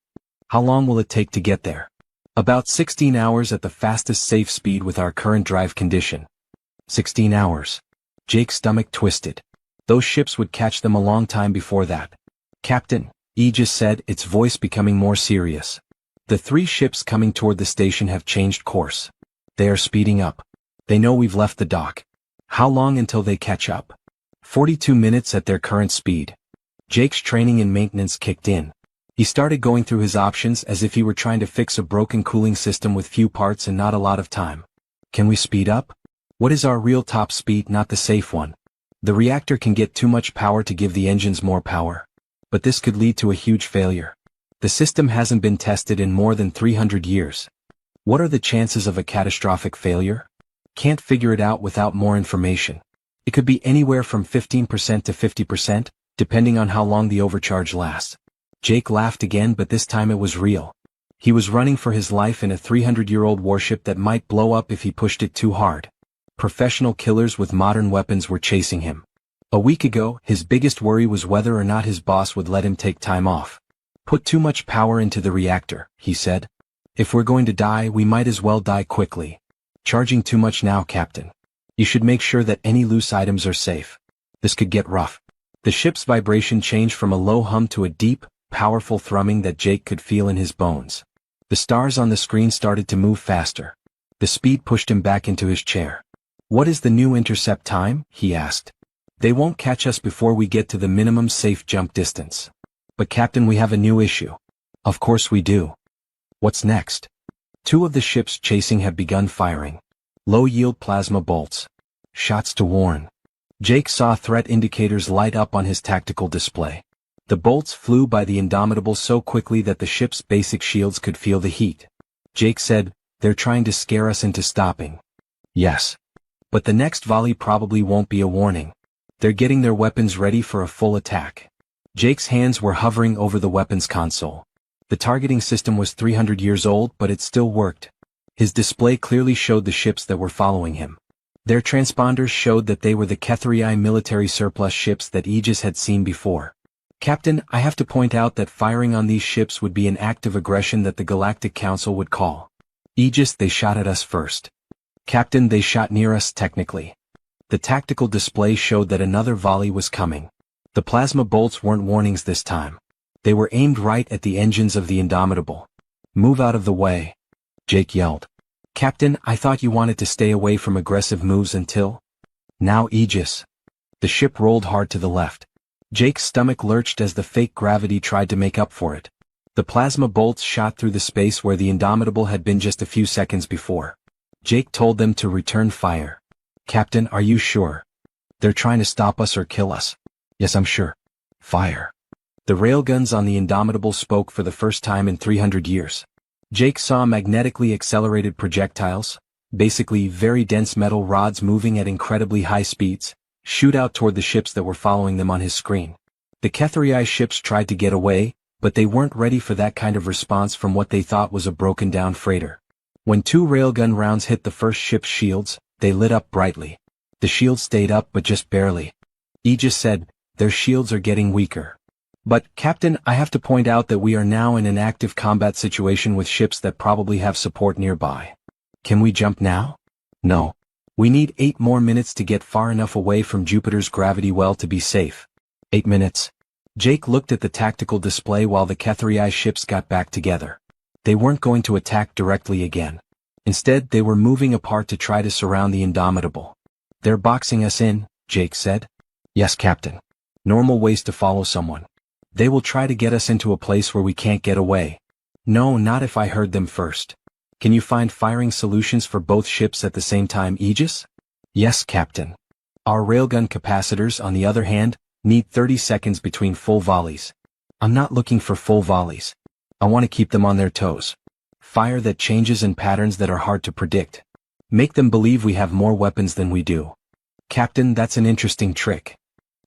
A: How long will it take to get there? About 16 hours at the fastest safe speed with our current drive condition. 16 hours. Jake's stomach twisted. Those ships would catch them a long time before that. Captain, Aegis said, its voice becoming more serious. The 3 ships coming toward the station have changed course. They are speeding up. They know we've left the dock. How long until they catch up? 42 minutes at their current speed. Jake's training and maintenance kicked in. He started going through his options as if he were trying to fix a broken cooling system with few parts and not a lot of time. Can we speed up? What is our real top speed, not the safe one? The reactor can get too much power to give the engines more power. But this could lead to a huge failure. The system hasn't been tested in more than 300 years. What are the chances of a catastrophic failure? Can't figure it out without more information. It could be anywhere from 15% to 50%, depending on how long the overcharge lasts. Jake laughed again, but this time it was real. He was running for his life in a 300-year-old warship that might blow up if he pushed it too hard. Professional killers with modern weapons were chasing him. A week ago, his biggest worry was whether or not his boss would let him take time off. Put too much power into the reactor, he said. If we're going to die, we might as well die quickly. Charging too much now, Captain. You should make sure that any loose items are safe. This could get rough. The ship's vibration changed from a low hum to a deep, powerful thrumming that Jake could feel in his bones. The stars on the screen started to move faster. The speed pushed him back into his chair. "What is the new intercept time?" he asked. "They won't catch us before we get to the minimum safe jump distance." "But Captain, we have a new issue." "Of course we do. What's next?" Two of the ships chasing have begun firing. Low-yield plasma bolts. Shots to warn. Jake saw threat indicators light up on his tactical display. The bolts flew by the Indomitable so quickly that the ship's basic shields could feel the heat. Jake said, "They're trying to scare us into stopping." "Yes. But the next volley probably won't be a warning. They're getting their weapons ready for a full attack." Jake's hands were hovering over the weapons console. The targeting system was 300 years old, but it still worked. His display clearly showed the ships that were following him. Their transponders showed that they were the Kethrii military surplus ships that Aegis had seen before. "Captain, I have to point out that firing on these ships would be an act of aggression that the Galactic Council would call. Aegis, they shot at us first." "Captain, they shot near us technically." The tactical display showed that another volley was coming. The plasma bolts weren't warnings this time. They were aimed right at the engines of the Indomitable. "Move out of the way," Jake yelled. "Captain, I thought you wanted to stay away from aggressive moves until now." "Aegis." The ship rolled hard to the left. Jake's stomach lurched as the fake gravity tried to make up for it. The plasma bolts shot through the space where the Indomitable had been just a few seconds before. Jake told them to return fire. "Captain, are you sure? They're trying to stop us or kill us." "Yes, I'm sure." "Fire." The railguns on the Indomitable spoke for the first time in 300 years. Jake saw magnetically accelerated projectiles, basically very dense metal rods moving at incredibly high speeds, shoot out toward the ships that were following them on his screen. The Kethrii ships tried to get away, but they weren't ready for that kind of response from what they thought was a broken-down freighter. When two railgun rounds hit the first ship's shields, they lit up brightly. The shields stayed up but just barely. Aegis said, "Their shields are getting weaker." "But, Captain, I have to point out that we are now in an active combat situation with ships that probably have support nearby." "Can we jump now?" "No. We need 8 more minutes to get far enough away from Jupiter's gravity well to be safe." 8 minutes. Jake looked at the tactical display while the Kethrii ships got back together. They weren't going to attack directly again. Instead, they were moving apart to try to surround the Indomitable. "They're boxing us in," Jake said. "Yes, Captain. Normal ways to follow someone. They will try to get us into a place where we can't get away." "No, not if I heard them first." "Can you find firing solutions for both ships at the same time, Aegis?" "Yes, Captain. Our railgun capacitors, on the other hand, need 30 seconds between full volleys." "I'm not looking for full volleys. I want to keep them on their toes. Fire that changes in patterns that are hard to predict. Make them believe we have more weapons than we do." "Captain, that's an interesting trick."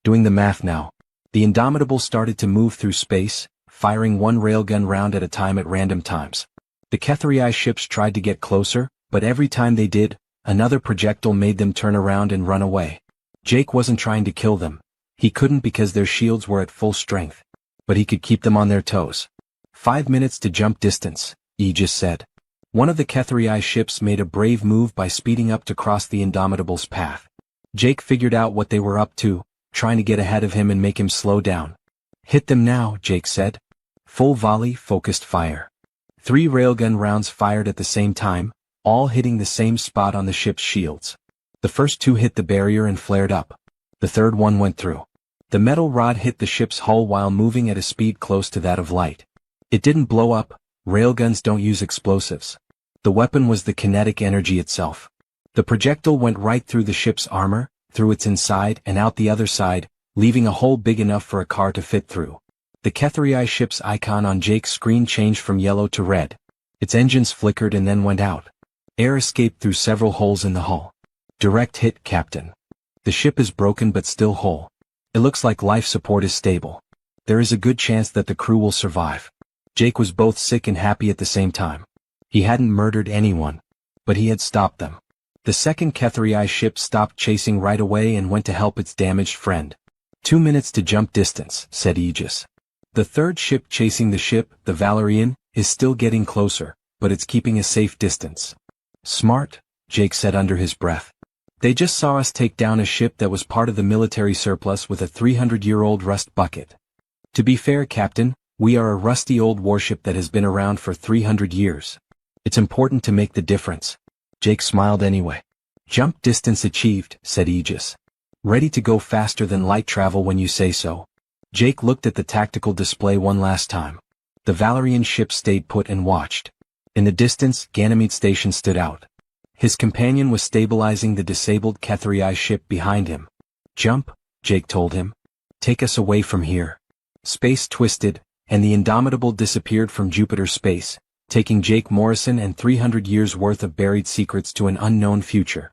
A: Doing the math now. The Indomitable started to move through space, firing one railgun round at a time at random times. The Kethrii ships tried to get closer, but every time they did, another projectile made them turn around and run away. Jake wasn't trying to kill them. He couldn't because their shields were at full strength. But he could keep them on their toes. 5 minutes to jump distance, Aegis said. One of the Kethrii ships made a brave move by speeding up to cross the Indomitable's path. Jake figured out what they were up to, trying to get ahead of him and make him slow down. "Hit them now," Jake said. Full volley, focused fire. 3 railgun rounds fired at the same time, all hitting the same spot on the ship's shields. The first 2 hit the barrier and flared up. The third one went through. The metal rod hit the ship's hull while moving at a speed close to that of light. It didn't blow up. Railguns don't use explosives. The weapon was the kinetic energy itself. The projectile went right through the ship's armor, through its inside and out the other side, leaving a hole big enough for a car to fit through. The Kethrii ship's icon on Jake's screen changed from yellow to red. Its engines flickered and then went out. Air escaped through several holes in the hull. "Direct hit, Captain. The ship is broken but still whole. It looks like life support is stable. There is a good chance that the crew will survive." Jake was both sick and happy at the same time. He hadn't murdered anyone, but he had stopped them. The second Kethrii ship stopped chasing right away and went to help its damaged friend. 2 minutes to jump distance, said Aegis. The third ship chasing the ship, the Valerian, is still getting closer, but it's keeping a safe distance. Smart, Jake said under his breath. They just saw us take down a ship that was part of the military surplus with a 300-year-old rust bucket. To be fair, Captain, we are a rusty old warship that has been around for 300 years. It's important to make the difference. Jake smiled anyway. Jump distance achieved, said Aegis. Ready to go faster than light travel when you say so. Jake looked at the tactical display one last time. The Valerian ship stayed put and watched. In the distance, Ganymede Station stood out. His companion was stabilizing the disabled Kethrii ship behind him. Jump, Jake told him. Take us away from here. Space twisted, and the Indomitable disappeared from Jupiter space, taking Jake Morrison and 300 years' worth of buried secrets to an unknown future.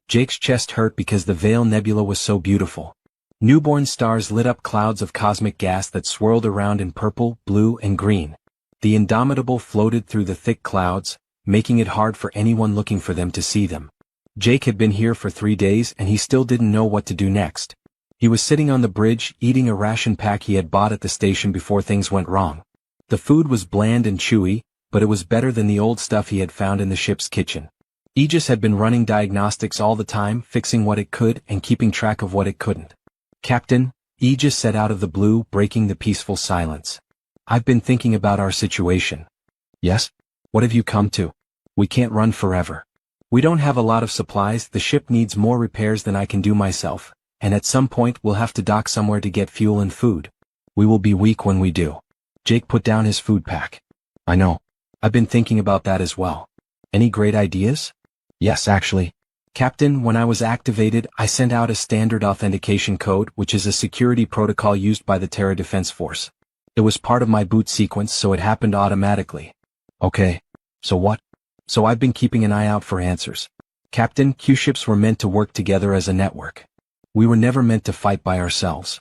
A: Jake's chest hurt because the Veil Nebula was so beautiful. Newborn stars lit up clouds of cosmic gas that swirled around in purple, blue, and green. The Indomitable floated through the thick clouds, making it hard for anyone looking for them to see them. Jake had been here for 3 days and he still didn't know what to do next. He was sitting on the bridge, eating a ration pack he had bought at the station before things went wrong. The food was bland and chewy, but it was better than the old stuff he had found in the ship's kitchen. Aegis had been running diagnostics all the time, fixing what it could and keeping track of what it couldn't. Captain, Aegis said out of the blue, breaking the peaceful silence. I've been thinking about our situation. Yes? What have you come to? We can't run forever. We don't have a lot of supplies, the ship needs more repairs than I can do myself, and at some point we'll have to dock somewhere to get fuel and food. We will be weak when we do. Jake put down his food pack. I know. I've been thinking about that as well. Any great ideas? Yes, actually. Captain, when I was activated, I sent out a standard authentication code, which is a security protocol used by the Terra Defense Force. It was part of my boot sequence, so it happened automatically. Okay. So what? So I've been keeping an eye out for answers. Captain, Q-ships were meant to work together as a network. We were never meant to fight by ourselves.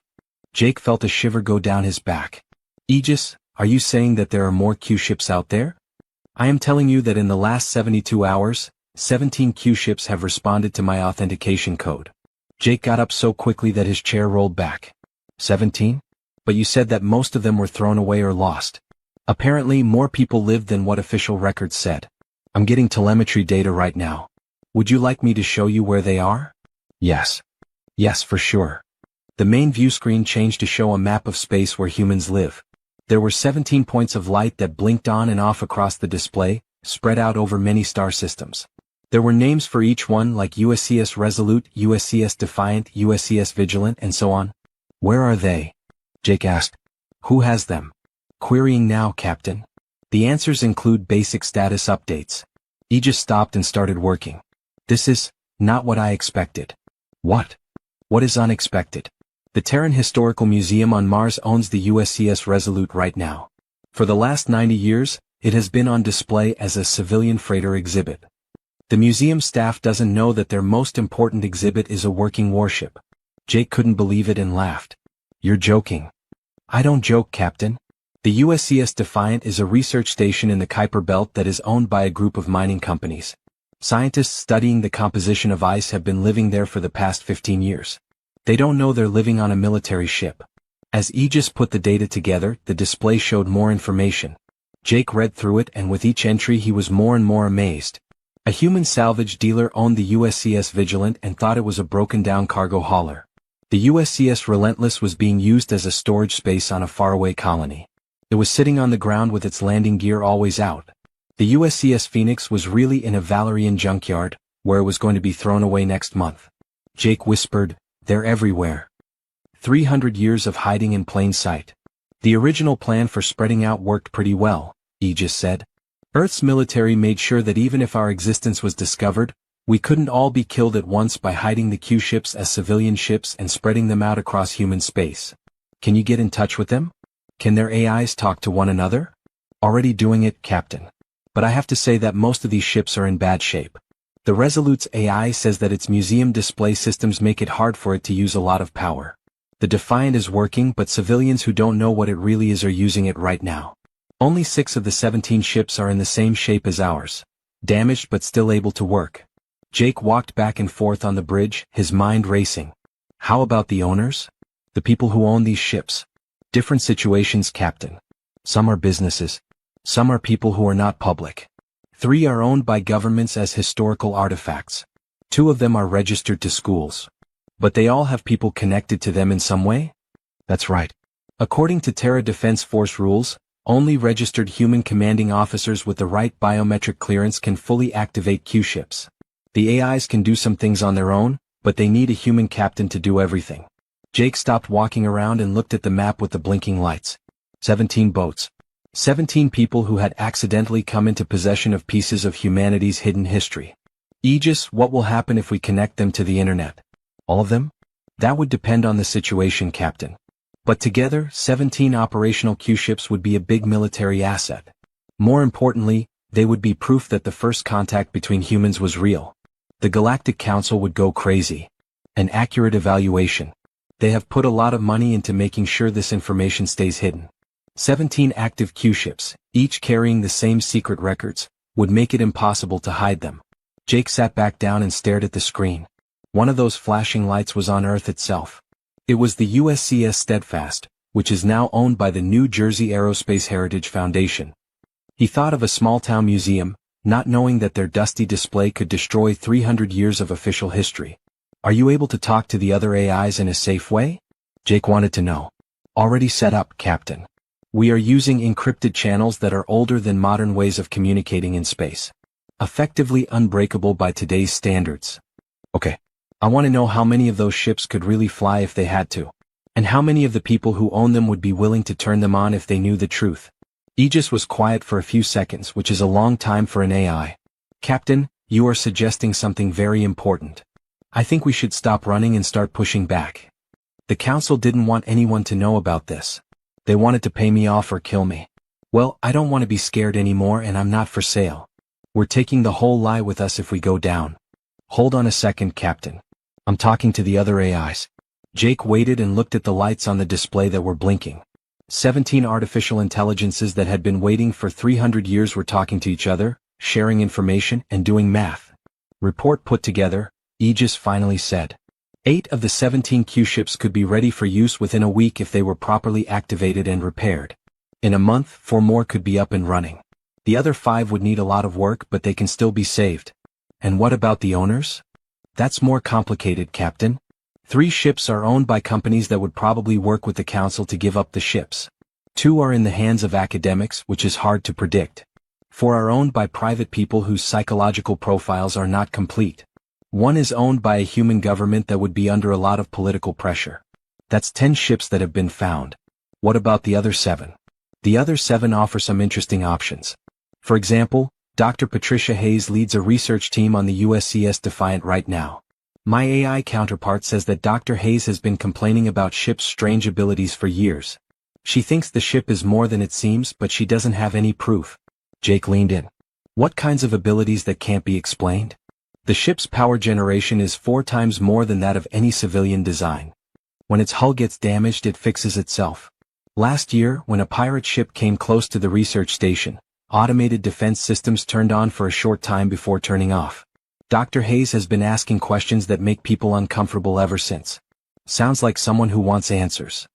A: Jake felt a shiver go down his back. Aegis, are you saying that there are more Q-ships out there? I am telling you that in the last 72 hours, 17 Q-ships have responded to my authentication code. Jake got up so quickly that his chair rolled back. 17? But you said that most of them were thrown away or lost. Apparently more people lived than what official records said. I'm getting telemetry data right now. Would you like me to show you where they are? Yes. Yes, for sure. The main view screen changed to show a map of space where humans live. There were 17 points of light that blinked on and off across the display, spread out over many star systems. There were names for each one like USCS Resolute, USCS Defiant, USCS Vigilant, and so on. Where are they? Jake asked. Who has them? Querying now, Captain. The answers include basic status updates. Aegis stopped and started working. This is not what I expected. What? What is unexpected? The Terran Historical Museum on Mars owns the USCS Resolute right now. For the last 90 years, it has been on display as a civilian freighter exhibit. The museum staff doesn't know that their most important exhibit is a working warship. Jake couldn't believe it and laughed. You're joking. I don't joke, Captain. The USCS Defiant is a research station in the Kuiper Belt that is owned by a group of mining companies. Scientists studying the composition of ice have been living there for the past 15 years. They don't know they're living on a military ship. As Aegis put the data together, the display showed more information. Jake read through it and with each entry he was more and more amazed. A human salvage dealer owned the USCS Vigilant and thought it was a broken-down cargo hauler. The USCS Relentless was being used as a storage space on a faraway colony. It was sitting on the ground with its landing gear always out. The USCS Phoenix was really in a Valerian junkyard, where it was going to be thrown away next month. Jake whispered, they're everywhere. 300 years of hiding in plain sight. The original plan for spreading out worked pretty well, Aegis said. Earth's military made sure that even if our existence was discovered, we couldn't all be killed at once by hiding the Q-ships as civilian ships and spreading them out across human space. Can you get in touch with them? Can their AIs talk to one another? Already doing it, Captain. But I have to say that most of these ships are in bad shape. The Resolute's AI says that its museum display systems make it hard for it to use a lot of power. The Defiant is working, but civilians who don't know what it really is are using it right now. Only 6 of the 17 ships are in the same shape as ours. Damaged but still able to work. Jake walked back and forth on the bridge, his mind racing. How about the owners? The people who own these ships? Different situations, Captain. Some are businesses. Some are people who are not public. 3 are owned by governments as historical artifacts. 2 of them are registered to schools. But they all have people connected to them in some way? That's right. According to Terra Defense Force rules, only registered human commanding officers with the right biometric clearance can fully activate Q-ships. The AIs can do some things on their own, but they need a human captain to do everything. Jake stopped walking around and looked at the map with the blinking lights. 17 boats. 17 people who had accidentally come into possession of pieces of humanity's hidden history. Aegis, what will happen if we connect them to the internet? All of them? That would depend on the situation, Captain. But together, 17 operational Q-ships would be a big military asset. More importantly, they would be proof that the first contact between humans was real. The Galactic Council would go crazy. An accurate evaluation. They have put a lot of money into making sure this information stays hidden. 17 active Q-ships, each carrying the same secret records, would make it impossible to hide them. Jake sat back down and stared at the screen. One of those flashing lights was on Earth itself. It was the USCS Steadfast, which is now owned by the New Jersey Aerospace Heritage Foundation. He thought of a small-town museum, not knowing that their dusty display could destroy 300 years of official history. Are you able to talk to the other AIs in a safe way? Jake wanted to know. Already set up, Captain. We are using encrypted channels that are older than modern ways of communicating in space. Effectively unbreakable by today's standards. Okay. I want to know how many of those ships could really fly if they had to. And how many of the people who own them would be willing to turn them on if they knew the truth. Aegis was quiet for a few seconds, which is a long time for an AI. Captain, you are suggesting something very important. I think we should stop running and start pushing back. The Council didn't want anyone to know about this. They wanted to pay me off or kill me. Well, I don't want to be scared anymore and I'm not for sale. We're taking the whole lie with us if we go down. Hold on a second, Captain. I'm talking to the other AIs. Jake waited and looked at the lights on the display that were blinking. 17 artificial intelligences that had been waiting for 300 years were talking to each other, sharing information, and doing math. Report put together, Aegis finally said. 8 of the 17 Q-ships could be ready for use within a week if they were properly activated and repaired. In a month, 4 more could be up and running. The other 5 would need a lot of work, but they can still be saved. And what about the owners? That's more complicated, Captain. 3 ships are owned by companies that would probably work with the Council to give up the ships. 2 are in the hands of academics, which is hard to predict. 4 are owned by private people whose psychological profiles are not complete. 1 is owned by a human government that would be under a lot of political pressure. That's 10 ships that have been found. What about the other 7? The other 7 offer some interesting options. For example, Dr. Patricia Hayes leads a research team on the USCS Defiant right now. My AI counterpart says that Dr. Hayes has been complaining about ship's strange abilities for years. She thinks the ship is more than it seems, but she doesn't have any proof. Jake leaned in. What kinds of abilities that can't be explained? The ship's power generation is 4 times more than that of any civilian design. When its hull gets damaged, it fixes itself. Last year, when a pirate ship came close to the research station, automated defense systems turned on for a short time before turning off. Dr. Hayes has been asking questions that make people uncomfortable ever since. Sounds like someone who wants answers.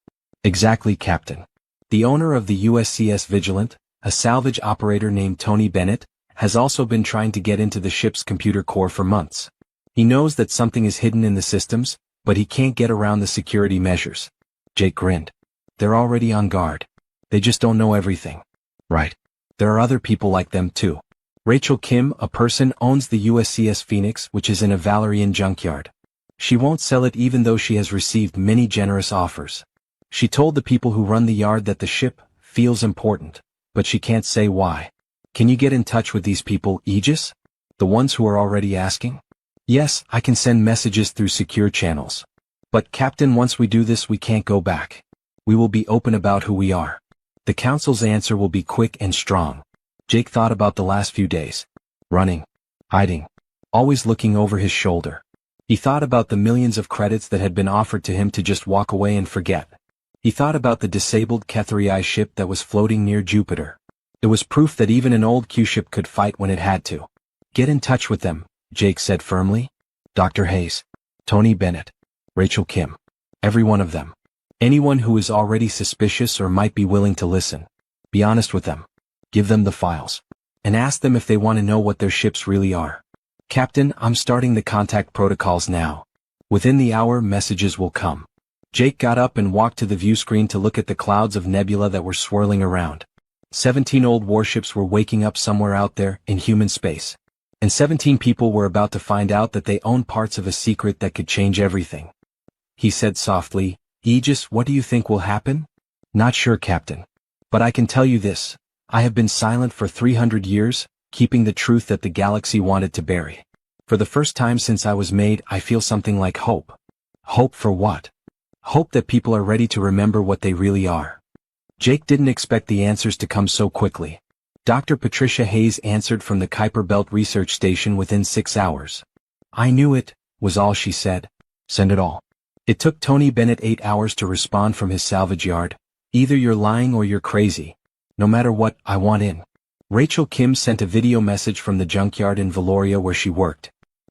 A: Exactly, Captain. The owner of the USCS Vigilant, a salvage operator named Tony Bennett, has also been trying to get into the ship's computer core for months. He knows that something is hidden in the systems, but he can't get around the security measures. Jake grinned. They're already on guard. They just don't know everything. Right. There are other people like them too. Rachel Kim, a person, owns the USCS Phoenix, which is in a Valerian junkyard. She won't sell it even though she has received many generous offers. She told the people who run the yard that the ship feels important, but she can't say why. Can you get in touch with these people, Aegis? The ones who are already asking? Yes, I can send messages through secure channels. But Captain, once we do this we can't go back. We will be open about who we are. The Council's answer will be quick and strong. Jake thought about the last few days. Running. Hiding. Always looking over his shoulder. He thought about the millions of credits that had been offered to him to just walk away and forget. He thought about the disabled Kethrii ship that was floating near Jupiter. It was proof that even an old Q-ship could fight when it had to. Get in touch with them, Jake said firmly. Dr. Hayes. Tony Bennett. Rachel Kim. Every one of them. Anyone who is already suspicious or might be willing to listen. Be honest with them. Give them the files. And ask them if they want to know what their ships really are. Captain, I'm starting the contact protocols now. Within the hour, messages will come. Jake got up and walked to the view screen to look at the clouds of nebula that were swirling around. 17 old warships were waking up somewhere out there, in human space. And 17 people were about to find out that they own parts of a secret that could change everything. He said softly, Aegis, what do you think will happen? Not sure, Captain. But I can tell you this. I have been silent for 300 years, keeping the truth that the galaxy wanted to bury. For the first time since I was made, I feel something like hope. Hope for what? Hope that people are ready to remember what they really are. Jake didn't expect the answers to come so quickly. Dr. Patricia Hayes answered from the Kuiper Belt Research Station within 6 hours. I knew it, was all she said. Send it all. It took Tony Bennett 8 hours to respond from his salvage yard. Either you're lying or you're crazy. No matter what, I want in. Rachel Kim sent a video message from the junkyard in Valoria where she worked.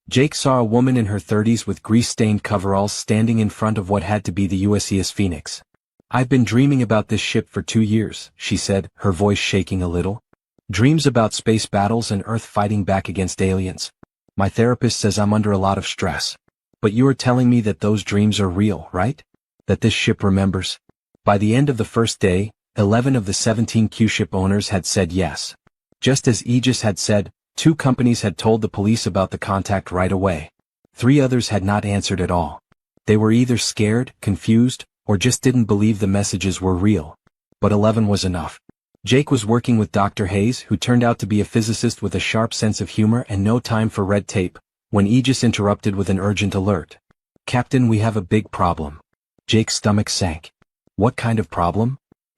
A: Jake saw a woman in her 30s with grease-stained coveralls standing in front of what had to be the USS Phoenix. I've been dreaming about this ship for 2 years, she said, her voice shaking a little. Dreams about space battles and Earth fighting back against aliens. My therapist says I'm under a lot of stress. But you are telling me that those dreams are real, right? That this ship remembers? By the end of the first day, 11 of the 17 Q-ship owners had said yes. Just as Aegis had said, 2 companies had told the police about the contact right away. 3 others had not answered at all. They were either scared, confused, or just didn't believe the messages were real. But 11 was enough. Jake was working with Dr. Hayes, who turned out to be a physicist with a sharp sense of humor and no time for red tape, when Aegis interrupted with an urgent alert. Captain, we have a big problem. Jake's stomach sank. What kind of problem?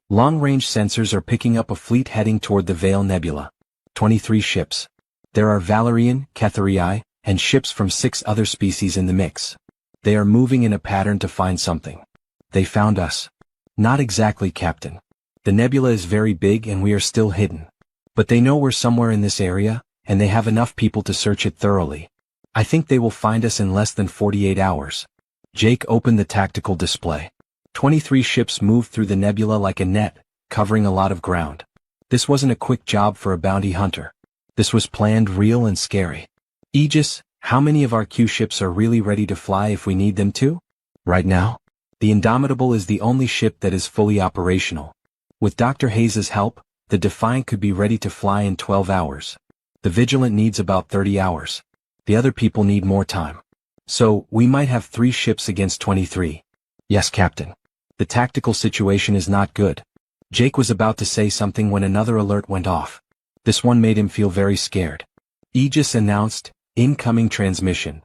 A: Long-range sensors are picking up a fleet heading toward the Veil Nebula. 23 ships. There are Valerian, Cathari, and ships from 6 other species in the mix. They are moving in a pattern to find something. They found us. Not exactly, Captain. The nebula is very big and we are still hidden. But they know we're somewhere in this area, and they have enough people to search it thoroughly. I think they will find us in less than 48 hours. Jake opened the tactical display. 23 ships moved through the nebula like a net, covering a lot of ground. This wasn't a quick job for a bounty hunter. This was planned, real, and scary. Aegis, how many of our Q ships are really ready to fly if we need them to? Right now? The Indomitable is the only ship that is fully operational. With Dr. Hayes' help, the Defiant could be ready to fly in 12 hours. The Vigilant needs about 30 hours. The other people need more time. So, we might have 3 ships against 23. Yes, Captain. The tactical situation is not good. Jake was about to say something when another alert went off. This one made him feel very scared. Aegis announced, incoming transmission.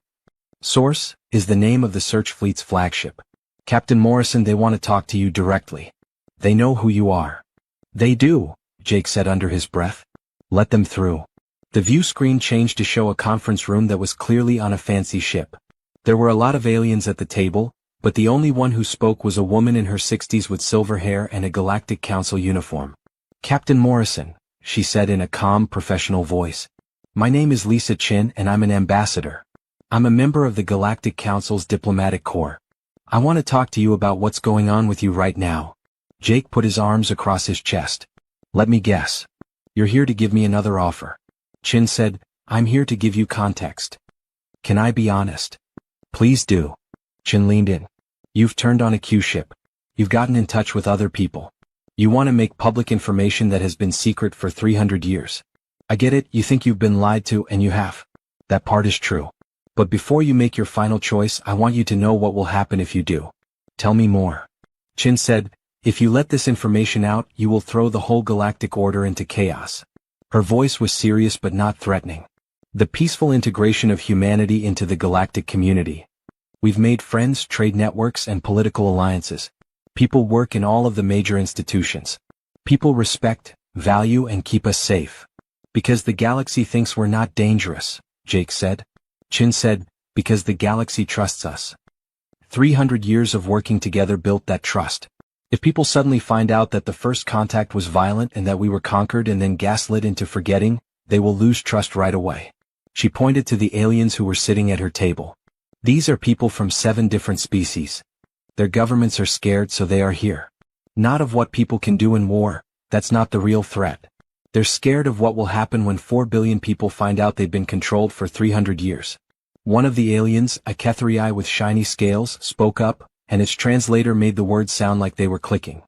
A: Source, is the name of the search fleet's flagship. Captain Morrison, they want to talk to you directly. They know who you are. They do, Jake said under his breath. Let them through. The view screen changed to show a conference room that was clearly on a fancy ship. There were a lot of aliens at the table, but the only one who spoke was a woman in her 60s with silver hair and a Galactic Council uniform. Captain Morrison, she said in a calm, professional voice. My name is Lisa Chin and I'm an ambassador. I'm a member of the Galactic Council's diplomatic corps. I want to talk to you about what's going on with you right now. Jake put his arms across his chest. Let me guess. You're here to give me another offer. Chin said, I'm here to give you context. Can I be honest? Please do. Chin leaned in. You've turned on a Q ship. You've gotten in touch with other people. You want to make public information that has been secret for 300 years. I get it, you think you've been lied to and you have. That part is true. But before you make your final choice, I want you to know what will happen if you do. Tell me more. Chin said, if you let this information out, you will throw the whole galactic order into chaos. Her voice was serious but not threatening. The peaceful integration of humanity into the galactic community. We've made friends, trade networks, and political alliances. People work in all of the major institutions. People respect, value, and keep us safe. Because the galaxy thinks we're not dangerous, Jake said. Chin said, because the galaxy trusts us. 300 years of working together built that trust. If people suddenly find out that the first contact was violent and that we were conquered and then gaslit into forgetting, they will lose trust right away. She pointed to the aliens who were sitting at her table. These are people from 7 different species. Their governments are scared, so they are here. Not of what people can do in war, that's not the real threat. They're scared of what will happen when 4 billion people find out they've been controlled for 300 years. One of the aliens, a Kethrii with shiny scales, spoke up, and its translator made the words sound like they were clicking.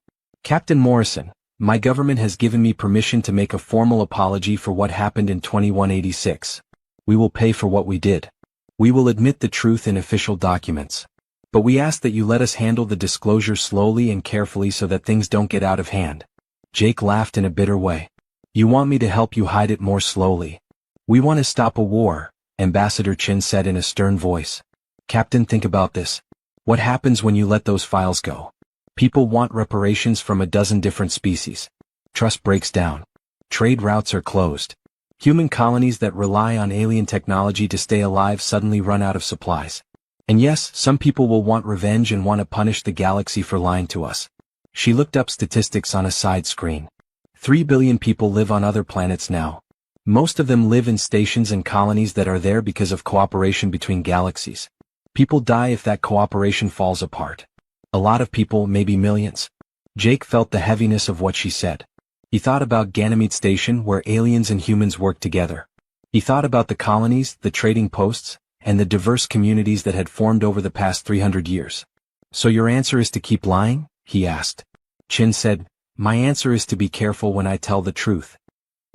A: Captain Morrison, my government has given me permission to make a formal apology for what happened in 2186. We will pay for what we did. We will admit the truth in official documents. But we ask that you let us handle the disclosure slowly and carefully so that things don't get out of hand. Jake laughed in a bitter way. You want me to help you hide it more slowly? We want to stop a war, Ambassador Chin said in a stern voice. Captain, think about this. What happens when you let those files go? People want reparations from a dozen different species. Trust breaks down. Trade routes are closed. Human colonies that rely on alien technology to stay alive suddenly run out of supplies. And yes, some people will want revenge and want to punish the galaxy for lying to us. She looked up statistics on a side screen. 3 billion people live on other planets now. Most of them live in stations and colonies that are there because of cooperation between galaxies. People die if that cooperation falls apart. A lot of people, maybe millions. Jake felt the heaviness of what she said. He thought about Ganymede Station where aliens and humans work together. He thought about the colonies, the trading posts, and the diverse communities that had formed over the past 300 years. So your answer is to keep lying? He asked. Chin said, my answer is to be careful when I tell the truth.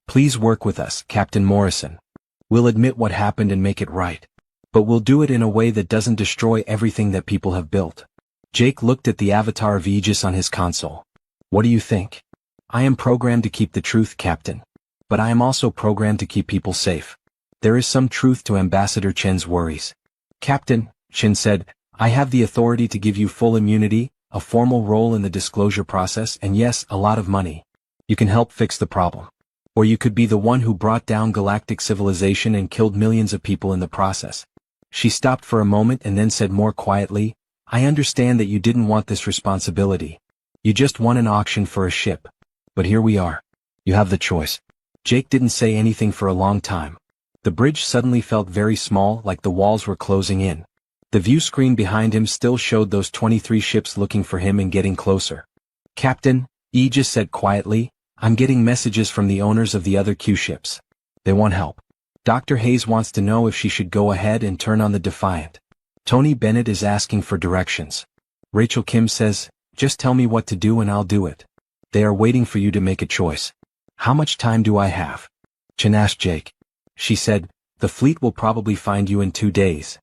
A: Please work with us, Captain Morrison. We'll admit what happened and make it right. But we'll do it in a way that doesn't destroy everything that people have built. Jake looked at the avatar of Aegis on his console. What do you think? I am programmed to keep the truth, Captain. But I am also programmed to keep people safe. There is some truth to Ambassador Chen's worries. Captain, Chen said, I have the authority to give you full immunity, a formal role in the disclosure process, and yes, a lot of money. You can help fix the problem. Or you could be the one who brought down galactic civilization and killed millions of people in the process. She stopped for a moment and then said more quietly, I understand that you didn't want this responsibility. You just won an auction for a ship. But here we are. You have the choice. Jake didn't say anything for a long time. The bridge suddenly felt very small, like the walls were closing in. The view screen behind him still showed those 23 ships looking for him and getting closer. Captain, Aegis said quietly, I'm getting messages from the owners of the other Q ships. They want help. Dr. Hayes wants to know if she should go ahead and turn on the Defiant. Tony Bennett is asking for directions. Rachel Kim says, just tell me what to do and I'll do it. They are waiting for you to make a choice. How much time do I have? Chen asked Jake. She said, the fleet will probably find you in 2 days.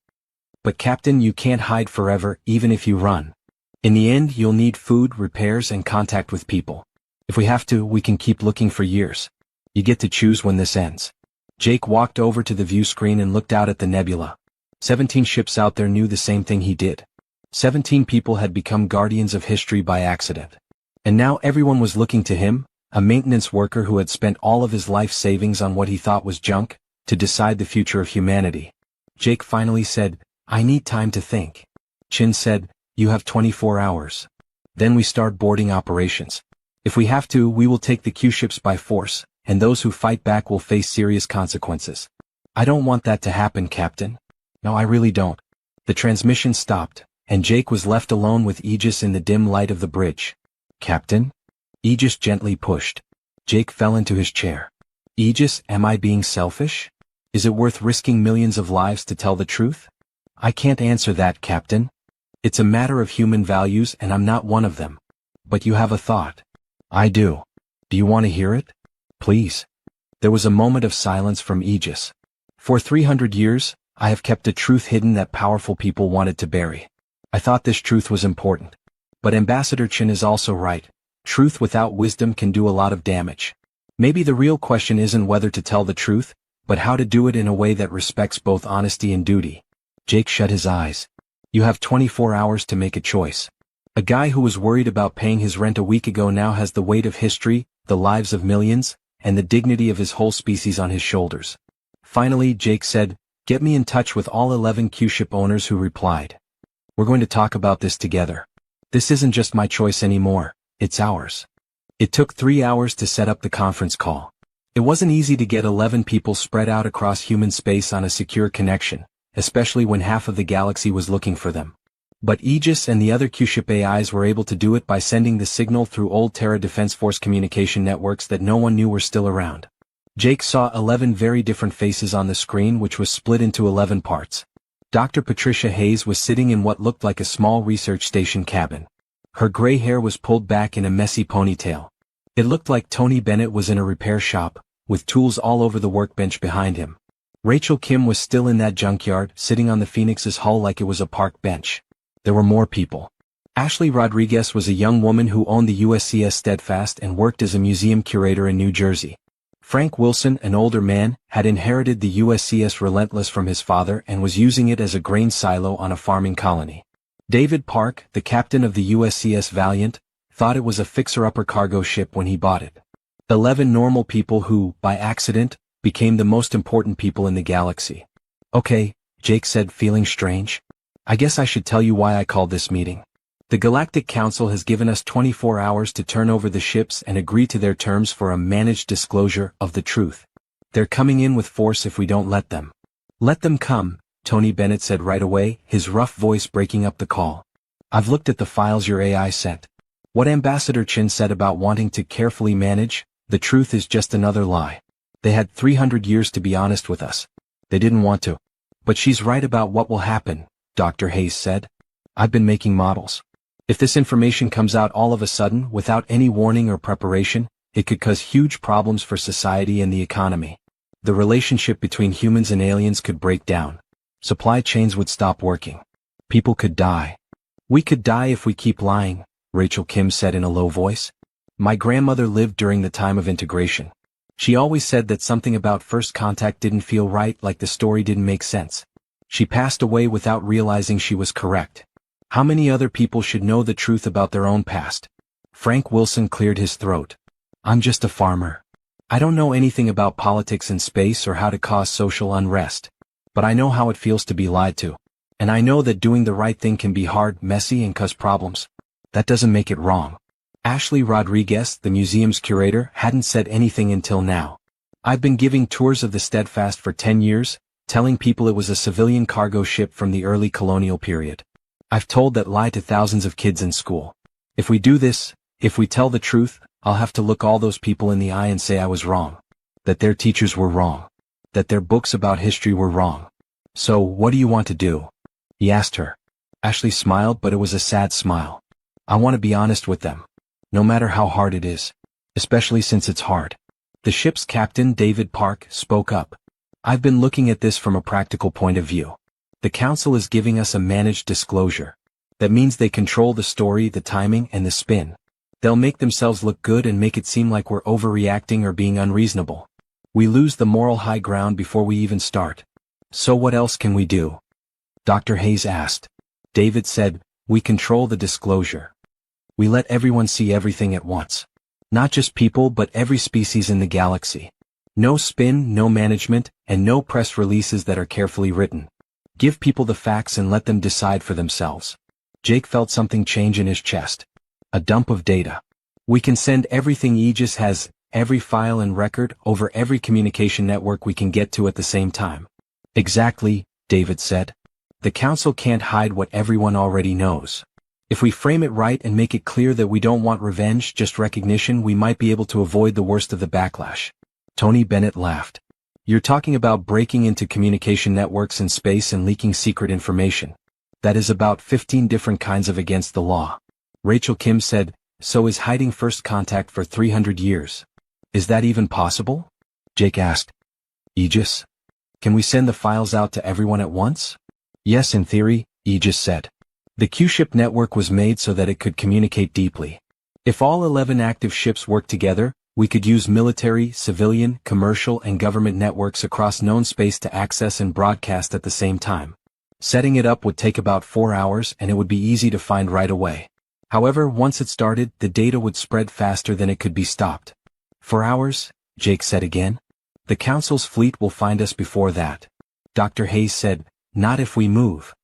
A: But Captain, you can't hide forever, even if you run. In the end, you'll need food, repairs, and contact with people. If we have to, we can keep looking for years. You get to choose when this ends. Jake walked over to the view screen and looked out at the nebula. 17 ships out there knew the same thing he did. 17 people had become guardians of history by accident. And now everyone was looking to him, a maintenance worker who had spent all of his life savings on what he thought was junk, to decide the future of humanity. Jake finally said, I need time to think. Chin said, you have 24 hours. Then we start boarding operations. If we have to, we will take the Q ships by force, and those who fight back will face serious consequences. I don't want that to happen, Captain. No, I really don't. The transmission stopped, and Jake was left alone with Aegis in the dim light of the bridge. Captain? Aegis gently pushed. Jake fell into his chair. Aegis, am I being selfish? Is it worth risking millions of lives to tell the truth? I can't answer that, Captain. It's a matter of human values and I'm not one of them. But you have a thought. I do. Do you want to hear it? Please. There was a moment of silence from Aegis. For 300 years, I have kept a truth hidden that powerful people wanted to bury. I thought this truth was important. But Ambassador Chin is also right. Truth without wisdom can do a lot of damage. Maybe the real question isn't whether to tell the truth, but how to do it in a way that respects both honesty and duty. Jake shut his eyes. You have 24 hours to make a choice. A guy who was worried about paying his rent a week ago now has the weight of history, the lives of millions, and the dignity of his whole species on his shoulders. Finally, Jake said, get me in touch with all 11 Q-ship owners who replied. We're going to talk about this together. This isn't just my choice anymore, it's ours. It took 3 hours to set up the conference call. It wasn't easy to get 11 people spread out across human space on a secure connection, especially when half of the galaxy was looking for them. But Aegis and the other Q-ship AIs were able to do it by sending the signal through old Terra Defense Force communication networks that no one knew were still around. Jake saw 11 very different faces on the screen, which was split into 11 parts. Dr. Patricia Hayes was sitting in what looked like a small research station cabin. Her gray hair was pulled back in a messy ponytail. It looked like Tony Bennett was in a repair shop, with tools all over the workbench behind him. Rachel Kim was still in that junkyard, sitting on the Phoenix's hull like it was a park bench. There were more people. Ashley Rodriguez was a young woman who owned the USCS Steadfast and worked as a museum curator in New Jersey. Frank Wilson, an older man, had inherited the USCS Relentless from his father and was using it as a grain silo on a farming colony. David Park, the captain of the USCS Valiant, thought it was a fixer-upper cargo ship when he bought it. 11 normal people who, by accident, became the most important people in the galaxy. Okay, Jake said, feeling strange. I guess I should tell you why I called this meeting. The Galactic Council has given us 24 hours to turn over the ships and agree to their terms for a managed disclosure of the truth. They're coming in with force if we don't let them. Let them come, Tony Bennett said right away, his rough voice breaking up the call. I've looked at the files your AI sent. What Ambassador Chin said about wanting to carefully manage, the truth is just another lie. They had 300 years to be honest with us. They didn't want to. But she's right about what will happen, Dr. Hayes said. I've been making models. If this information comes out all of a sudden, without any warning or preparation, it could cause huge problems for society and the economy. The relationship between humans and aliens could break down. Supply chains would stop working. People could die. We could die if we keep lying, Rachel Kim said in a low voice. My grandmother lived during the time of integration. She always said that something about first contact didn't feel right, like the story didn't make sense. She passed away without realizing she was correct. How many other people should know the truth about their own past? Frank Wilson cleared his throat. I'm just a farmer. I don't know anything about politics and space or how to cause social unrest. But I know how it feels to be lied to. And I know that doing the right thing can be hard, messy, and cause problems. That doesn't make it wrong. Ashley Rodriguez, the museum's curator, hadn't said anything until now. I've been giving tours of the Steadfast for 10 years, telling people it was a civilian cargo ship from the early colonial period. I've told that lie to thousands of kids in school. If we do this, if we tell the truth, I'll have to look all those people in the eye and say I was wrong. That their teachers were wrong. That their books about history were wrong. So, what do you want to do? He asked her. Ashley smiled, but it was a sad smile. I want to be honest with them. No matter how hard it is. Especially since it's hard. The ship's captain, David Park, spoke up. I've been looking at this from a practical point of view. The council is giving us a managed disclosure. That means they control the story, the timing, and the spin. They'll make themselves look good and make it seem like we're overreacting or being unreasonable. We lose the moral high ground before we even start. So what else can we do? Dr. Hayes asked. David said, we control the disclosure. We let everyone see everything at once. Not just people but every species in the galaxy. No spin, no management, and no press releases that are carefully written. Give people the facts and let them decide for themselves. Jake felt something change in his chest. A dump of data. We can send everything Aegis has, every file and record, over every communication network we can get to at the same time. Exactly, David said. The council can't hide what everyone already knows. If we frame it right and make it clear that we don't want revenge, just recognition, we might be able to avoid the worst of the backlash. Tony Bennett laughed. You're talking about breaking into communication networks in space and leaking secret information. That is about 15 different kinds of against the law. Rachel Kim said, so is hiding first contact for 300 years. Is that even possible? Jake asked. Aegis? Can we send the files out to everyone at once? Yes, in theory, Aegis said. The Q-ship network was made so that it could communicate deeply. If all 11 active ships work together, we could use military, civilian, commercial, and government networks across known space to access and broadcast at the same time. Setting it up would take about 4 hours and it would be easy to find right away. However, once it started, the data would spread faster than it could be stopped. 4 hours? Jake said again. The Council's fleet will find us before that. Dr. Hayes said, not if we move.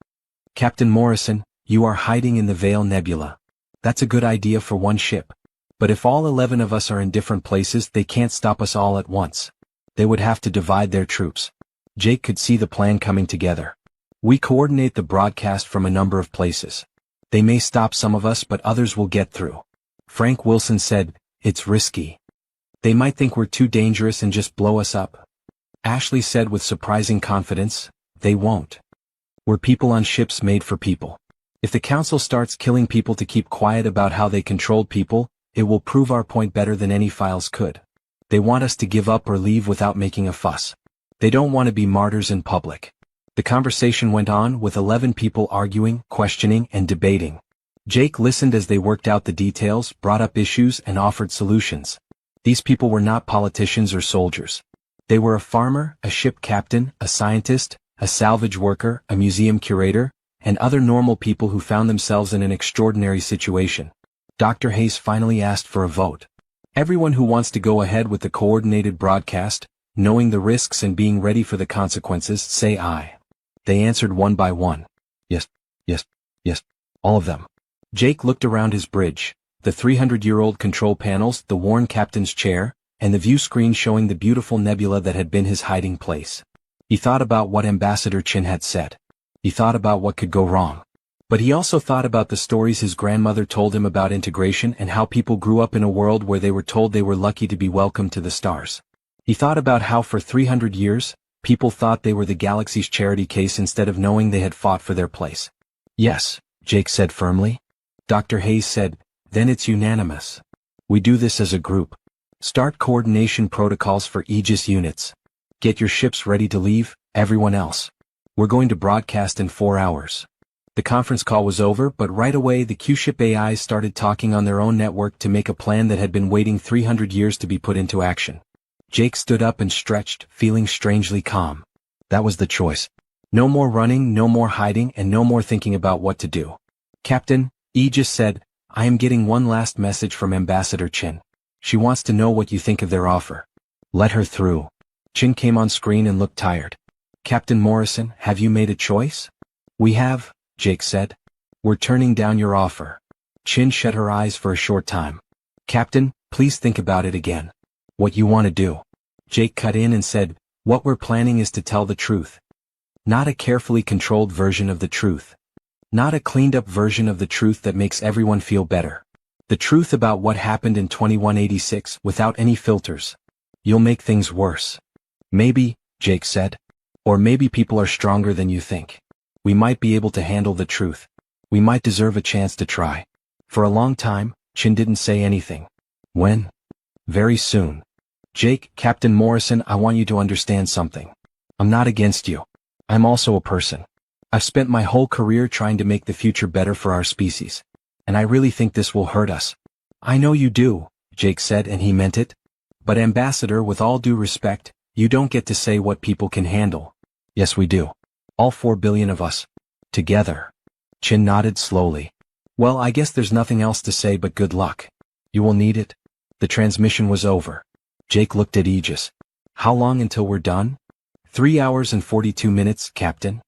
A: Captain Morrison, you are hiding in the Veil Nebula. That's a good idea for one ship. But if all 11 of us are in different places, they can't stop us all at once. They would have to divide their troops. Jake could see the plan coming together. We coordinate the broadcast from a number of places. They may stop some of us but others will get through. Frank Wilson said, "It's risky. They might think we're too dangerous and just blow us up." Ashley said with surprising confidence, "They won't. We're people on ships made for people. If the council starts killing people to keep quiet about how they controlled people, it will prove our point better than any files could. They want us to give up or leave without making a fuss. They don't want to be martyrs in public." The conversation went on with 11 people arguing, questioning, and debating. Jake listened as they worked out the details, brought up issues, and offered solutions. These people were not politicians or soldiers. They were a farmer, a ship captain, a scientist, a salvage worker, a museum curator, and other normal people who found themselves in an extraordinary situation. Dr. Hayes finally asked for a vote. "Everyone who wants to go ahead with the coordinated broadcast, knowing the risks and being ready for the consequences, say aye." They answered one by one. "Yes, yes, yes, all of them." Jake looked around his bridge, the 300-year-old control panels, the worn captain's chair, and the view screen showing the beautiful nebula that had been his hiding place. He thought about what Ambassador Chin had said. He thought about what could go wrong. But he also thought about the stories his grandmother told him about integration and how people grew up in a world where they were told they were lucky to be welcomed to the stars. He thought about how for 300 years, people thought they were the galaxy's charity case instead of knowing they had fought for their place. "Yes," Jake said firmly. Dr. Hayes said, "Then it's unanimous. We do this as a group. Start coordination protocols for Aegis units. Get your ships ready to leave, everyone else. We're going to broadcast in 4 hours." The conference call was over, but right away the Q-ship AIs started talking on their own network to make a plan that had been waiting 300 years to be put into action. Jake stood up and stretched, feeling strangely calm. That was the choice. No more running, no more hiding, and no more thinking about what to do. "Captain," Aegis said, "I am getting one last message from Ambassador Chin. She wants to know what you think of their offer." "Let her through." Chin came on screen and looked tired. "Captain Morrison, have you made a choice?" "We have," Jake said. "We're turning down your offer." Chin shut her eyes for a short time. "Captain, please think about it again. What you want to do." Jake cut in and said, "What we're planning is to tell the truth. Not a carefully controlled version of the truth. Not a cleaned-up version of the truth that makes everyone feel better. The truth about what happened in 2186 without any filters. You'll make things worse." "Maybe," Jake said. "Or maybe people are stronger than you think. We might be able to handle the truth. We might deserve a chance to try." For a long time, Chin didn't say anything. "When?" "Very soon." "Jake, Captain Morrison, I want you to understand something. I'm not against you. I'm also a person. I've spent my whole career trying to make the future better for our species. And I really think this will hurt us." "I know you do," Jake said, and he meant it. "But Ambassador, with all due respect, you don't get to say what people can handle." "Yes, we do. All 4 billion of us. Together." Chin nodded slowly. "Well, I guess there's nothing else to say but good luck. You will need it." The transmission was over. Jake looked at Aegis. "How long until we're done?" 3 hours and 42 minutes, Captain.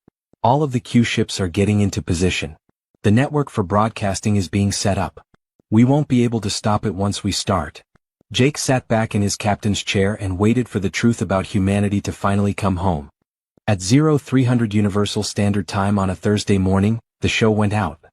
A: All of the Q ships are getting into position. The network for broadcasting is being set up. We won't be able to stop it once we start." Jake sat back in his captain's chair and waited for the truth about humanity to finally come home. At 0300 Universal Standard Time on a Thursday morning, the show went out.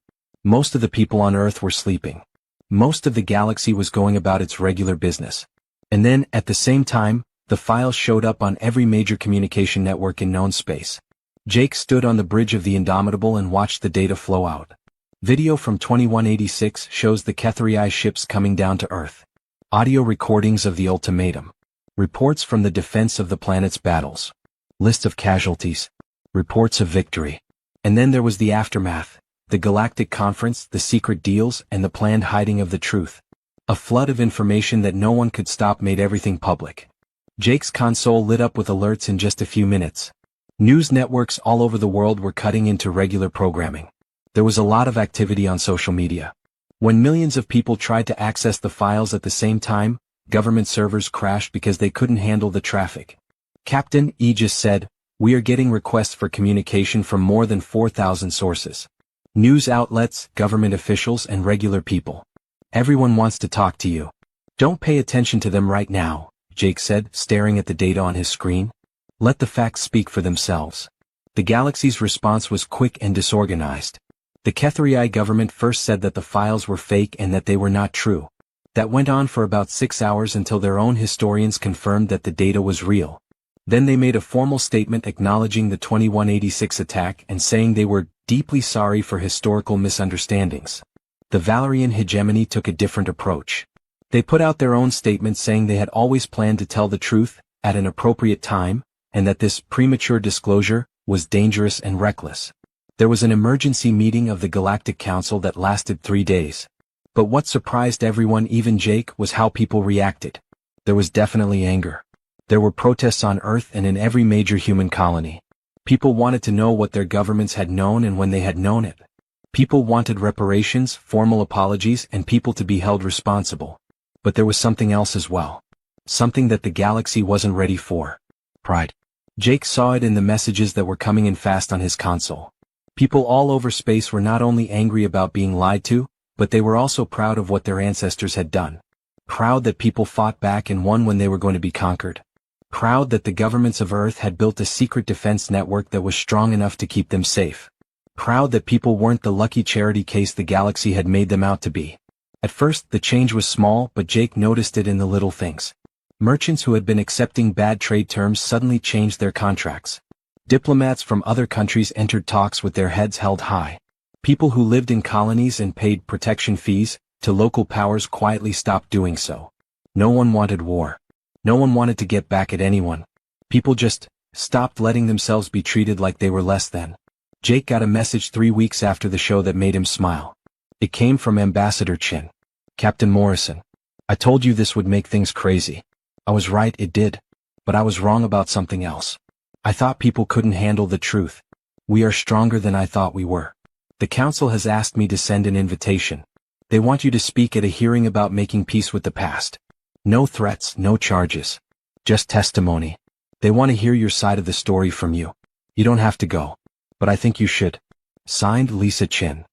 A: Most of the people on Earth were sleeping. Most of the galaxy was going about its regular business. And then, at the same time, the files showed up on every major communication network in known space. Jake stood on the bridge of the Indomitable and watched the data flow out. Video from 2186 shows the Kethrii ships coming down to Earth. Audio recordings of the ultimatum. Reports from the defense of the planet's battles. List of casualties. Reports of victory. And then there was the aftermath, the galactic conference, the secret deals, and the planned hiding of the truth. A flood of information that no one could stop made everything public. Jake's console lit up with alerts in just a few minutes. News networks all over the world were cutting into regular programming. There was a lot of activity on social media. When millions of people tried to access the files at the same time, government servers crashed because they couldn't handle the traffic. Captain Aegis said, "We are getting requests for communication from more than 4,000 sources. News outlets, government officials, and regular people. Everyone wants to talk to you. Don't pay attention to them right now," Jake said, staring at the data on his screen. "Let the facts speak for themselves." The galaxy's response was quick and disorganized. The Kethrii government first said that the files were fake and that they were not true. That went on for about 6 hours until their own historians confirmed that the data was real. Then they made a formal statement acknowledging the 2186 attack and saying they were deeply sorry for historical misunderstandings. The Valerian hegemony took a different approach. They put out their own statement saying they had always planned to tell the truth at an appropriate time, and that this premature disclosure was dangerous and reckless. There was an emergency meeting of the Galactic Council that lasted 3 days. But what surprised everyone, even Jake, was how people reacted. There was definitely anger. There were protests on Earth and in every major human colony. People wanted to know what their governments had known and when they had known it. People wanted reparations, formal apologies, and people to be held responsible. But there was something else as well. Something that the galaxy wasn't ready for. Pride. Jake saw it in the messages that were coming in fast on his console. People all over space were not only angry about being lied to, but they were also proud of what their ancestors had done. Proud that people fought back and won when they were going to be conquered. Proud that the governments of Earth had built a secret defense network that was strong enough to keep them safe. Proud that people weren't the lucky charity case the galaxy had made them out to be. At first, the change was small, but Jake noticed it in the little things. Merchants who had been accepting bad trade terms suddenly changed their contracts. Diplomats from other countries entered talks with their heads held high. People who lived in colonies and paid protection fees to local powers quietly stopped doing so. No one wanted war. No one wanted to get back at anyone. People just stopped letting themselves be treated like they were less than. Jake got a message 3 weeks after the show that made him smile. It came from Ambassador Chin. Captain Morrison. I told you this would make things crazy. I was right, it did. But I was wrong about something else. I thought people couldn't handle the truth. We are stronger than I thought we were. The council has asked me to send an invitation. They want you to speak at a hearing about making peace with the past. No threats, no charges. Just testimony. They want to hear your side of the story from you. You don't have to go. But I think you should. Signed, Lisa Chin.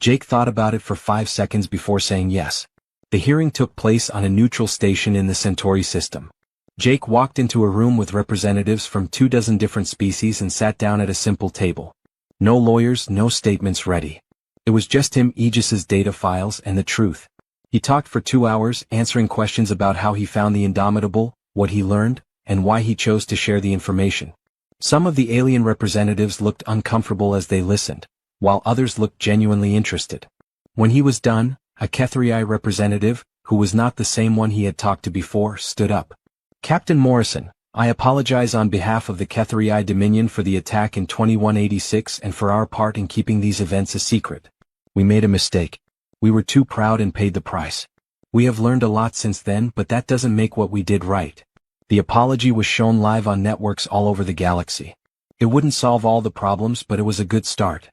A: Jake thought about it for 5 seconds before saying yes. The hearing took place on a neutral station in the Centauri system. Jake walked into a room with representatives from 24 different species and sat down at a simple table. No lawyers, no statements ready. It was just him, Aegis's data files, and the truth. He talked for 2 hours, answering questions about how he found the Indomitable, what he learned, and why he chose to share the information. Some of the alien representatives looked uncomfortable as they listened, while others looked genuinely interested. When he was done, a Kethrii representative, who was not the same one he had talked to before, stood up. Captain Morrison, I apologize on behalf of the Kethrii Dominion for the attack in 2186 and for our part in keeping these events a secret. We made a mistake. We were too proud and paid the price. We have learned a lot since then, but that doesn't make what we did right. The apology was shown live on networks all over the galaxy. It wouldn't solve all the problems, but it was a good start.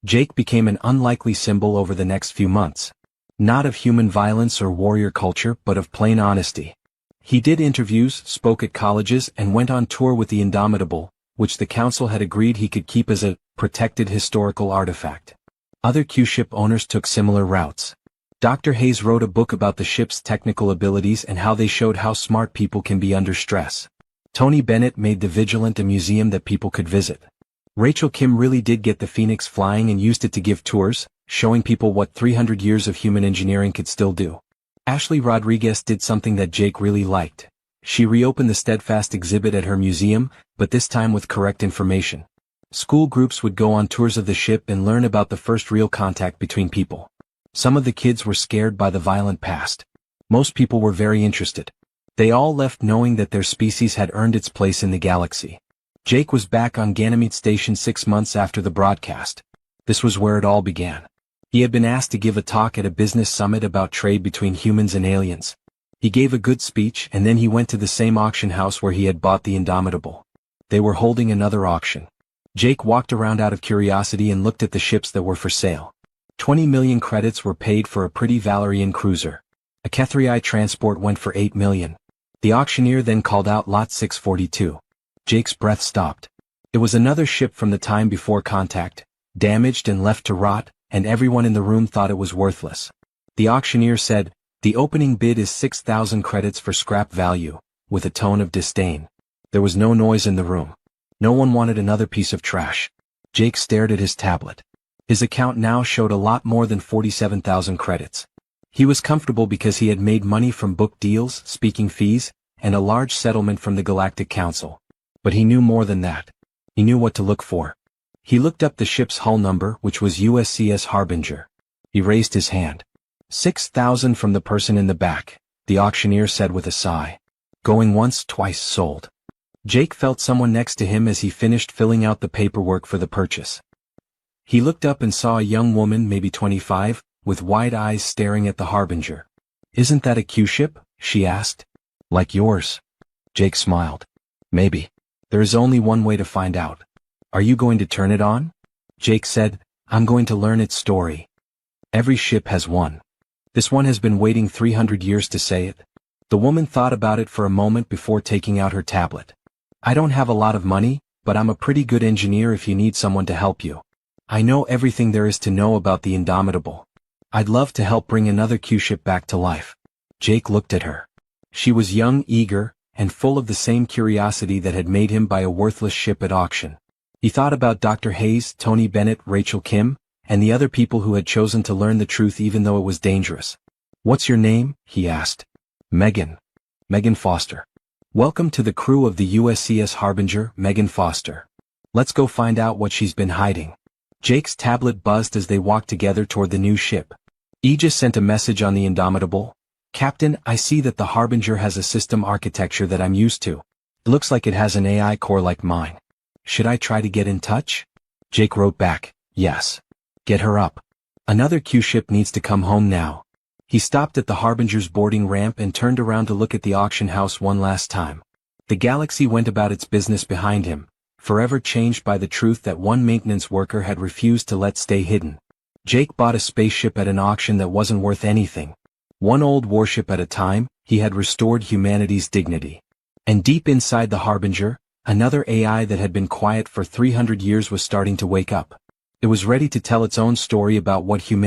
A: Jake became an unlikely symbol over the next few months. Not of human violence or warrior culture, but of plain honesty. He did interviews, spoke at colleges, and went on tour with the Indomitable, which the council had agreed he could keep as a protected historical artifact. Other Q-ship owners took similar routes. Dr. Hayes wrote a book about the ship's technical abilities and how they showed how smart people can be under stress. Tony Bennett made the Vigilant a museum that people could visit. Rachel Kim really did get the Phoenix flying and used it to give tours, showing people what 300 years of human engineering could still do. Ashley Rodriguez did something that Jake really liked. She reopened the Steadfast exhibit at her museum, but this time with correct information. School groups would go on tours of the ship and learn about the first real contact between people. Some of the kids were scared by the violent past. Most people were very interested. They all left knowing that their species had earned its place in the galaxy. Jake was back on Ganymede Station 6 months after the broadcast. This was where it all began. He had been asked to give a talk at a business summit about trade between humans and aliens. He gave a good speech and then he went to the same auction house where he had bought the Indomitable. They were holding another auction. Jake walked around out of curiosity and looked at the ships that were for sale. 20 million credits were paid for a pretty Valerian cruiser. A Kethrii transport went for 8 million. The auctioneer then called out Lot 642. Jake's breath stopped. It was another ship from the time before contact, damaged and left to rot, and everyone in the room thought it was worthless. The auctioneer said, "The opening bid is 6,000 credits for scrap value," with a tone of disdain. There was no noise in the room. No one wanted another piece of trash. Jake stared at his tablet. His account now showed a lot more than 47,000 credits. He was comfortable because he had made money from book deals, speaking fees, and a large settlement from the Galactic Council. But he knew more than that. He knew what to look for. He looked up the ship's hull number, which was USCS Harbinger. He raised his hand. 6,000 from the person in the back, the auctioneer said with a sigh. Going once, twice sold. Jake felt someone next to him as he finished filling out the paperwork for the purchase. He looked up and saw a young woman, maybe 25, with wide eyes staring at the Harbinger. Isn't that a Q-ship? She asked. Like yours. Jake smiled. Maybe. There is only one way to find out. Are you going to turn it on? Jake said, I'm going to learn its story. Every ship has one. This one has been waiting 300 years to say it. The woman thought about it for a moment before taking out her tablet. I don't have a lot of money, but I'm a pretty good engineer if you need someone to help you. I know everything there is to know about the Indomitable. I'd love to help bring another Q-ship back to life. Jake looked at her. She was young, eager, and full of the same curiosity that had made him buy a worthless ship at auction. He thought about Dr. Hayes, Tony Bennett, Rachel Kim, and the other people who had chosen to learn the truth even though it was dangerous. What's your name? He asked. Megan. Megan Foster. Welcome to the crew of the USCS Harbinger, Megan Foster. Let's go find out what she's been hiding. Jake's tablet buzzed as they walked together toward the new ship. Aegis sent a message on the Indomitable. Captain, I see that the Harbinger has a system architecture that I'm used to. It looks like it has an AI core like mine. Should I try to get in touch? Jake wrote back, yes. Get her up. Another Q-ship needs to come home now. He stopped at the Harbinger's boarding ramp and turned around to look at the auction house one last time. The galaxy went about its business behind him, forever changed by the truth that one maintenance worker had refused to let stay hidden. Jake bought a spaceship at an auction that wasn't worth anything. One old warship at a time, he had restored humanity's dignity. And deep inside the Harbinger, another AI that had been quiet for 300 years was starting to wake up. It was ready to tell its own story about what humanity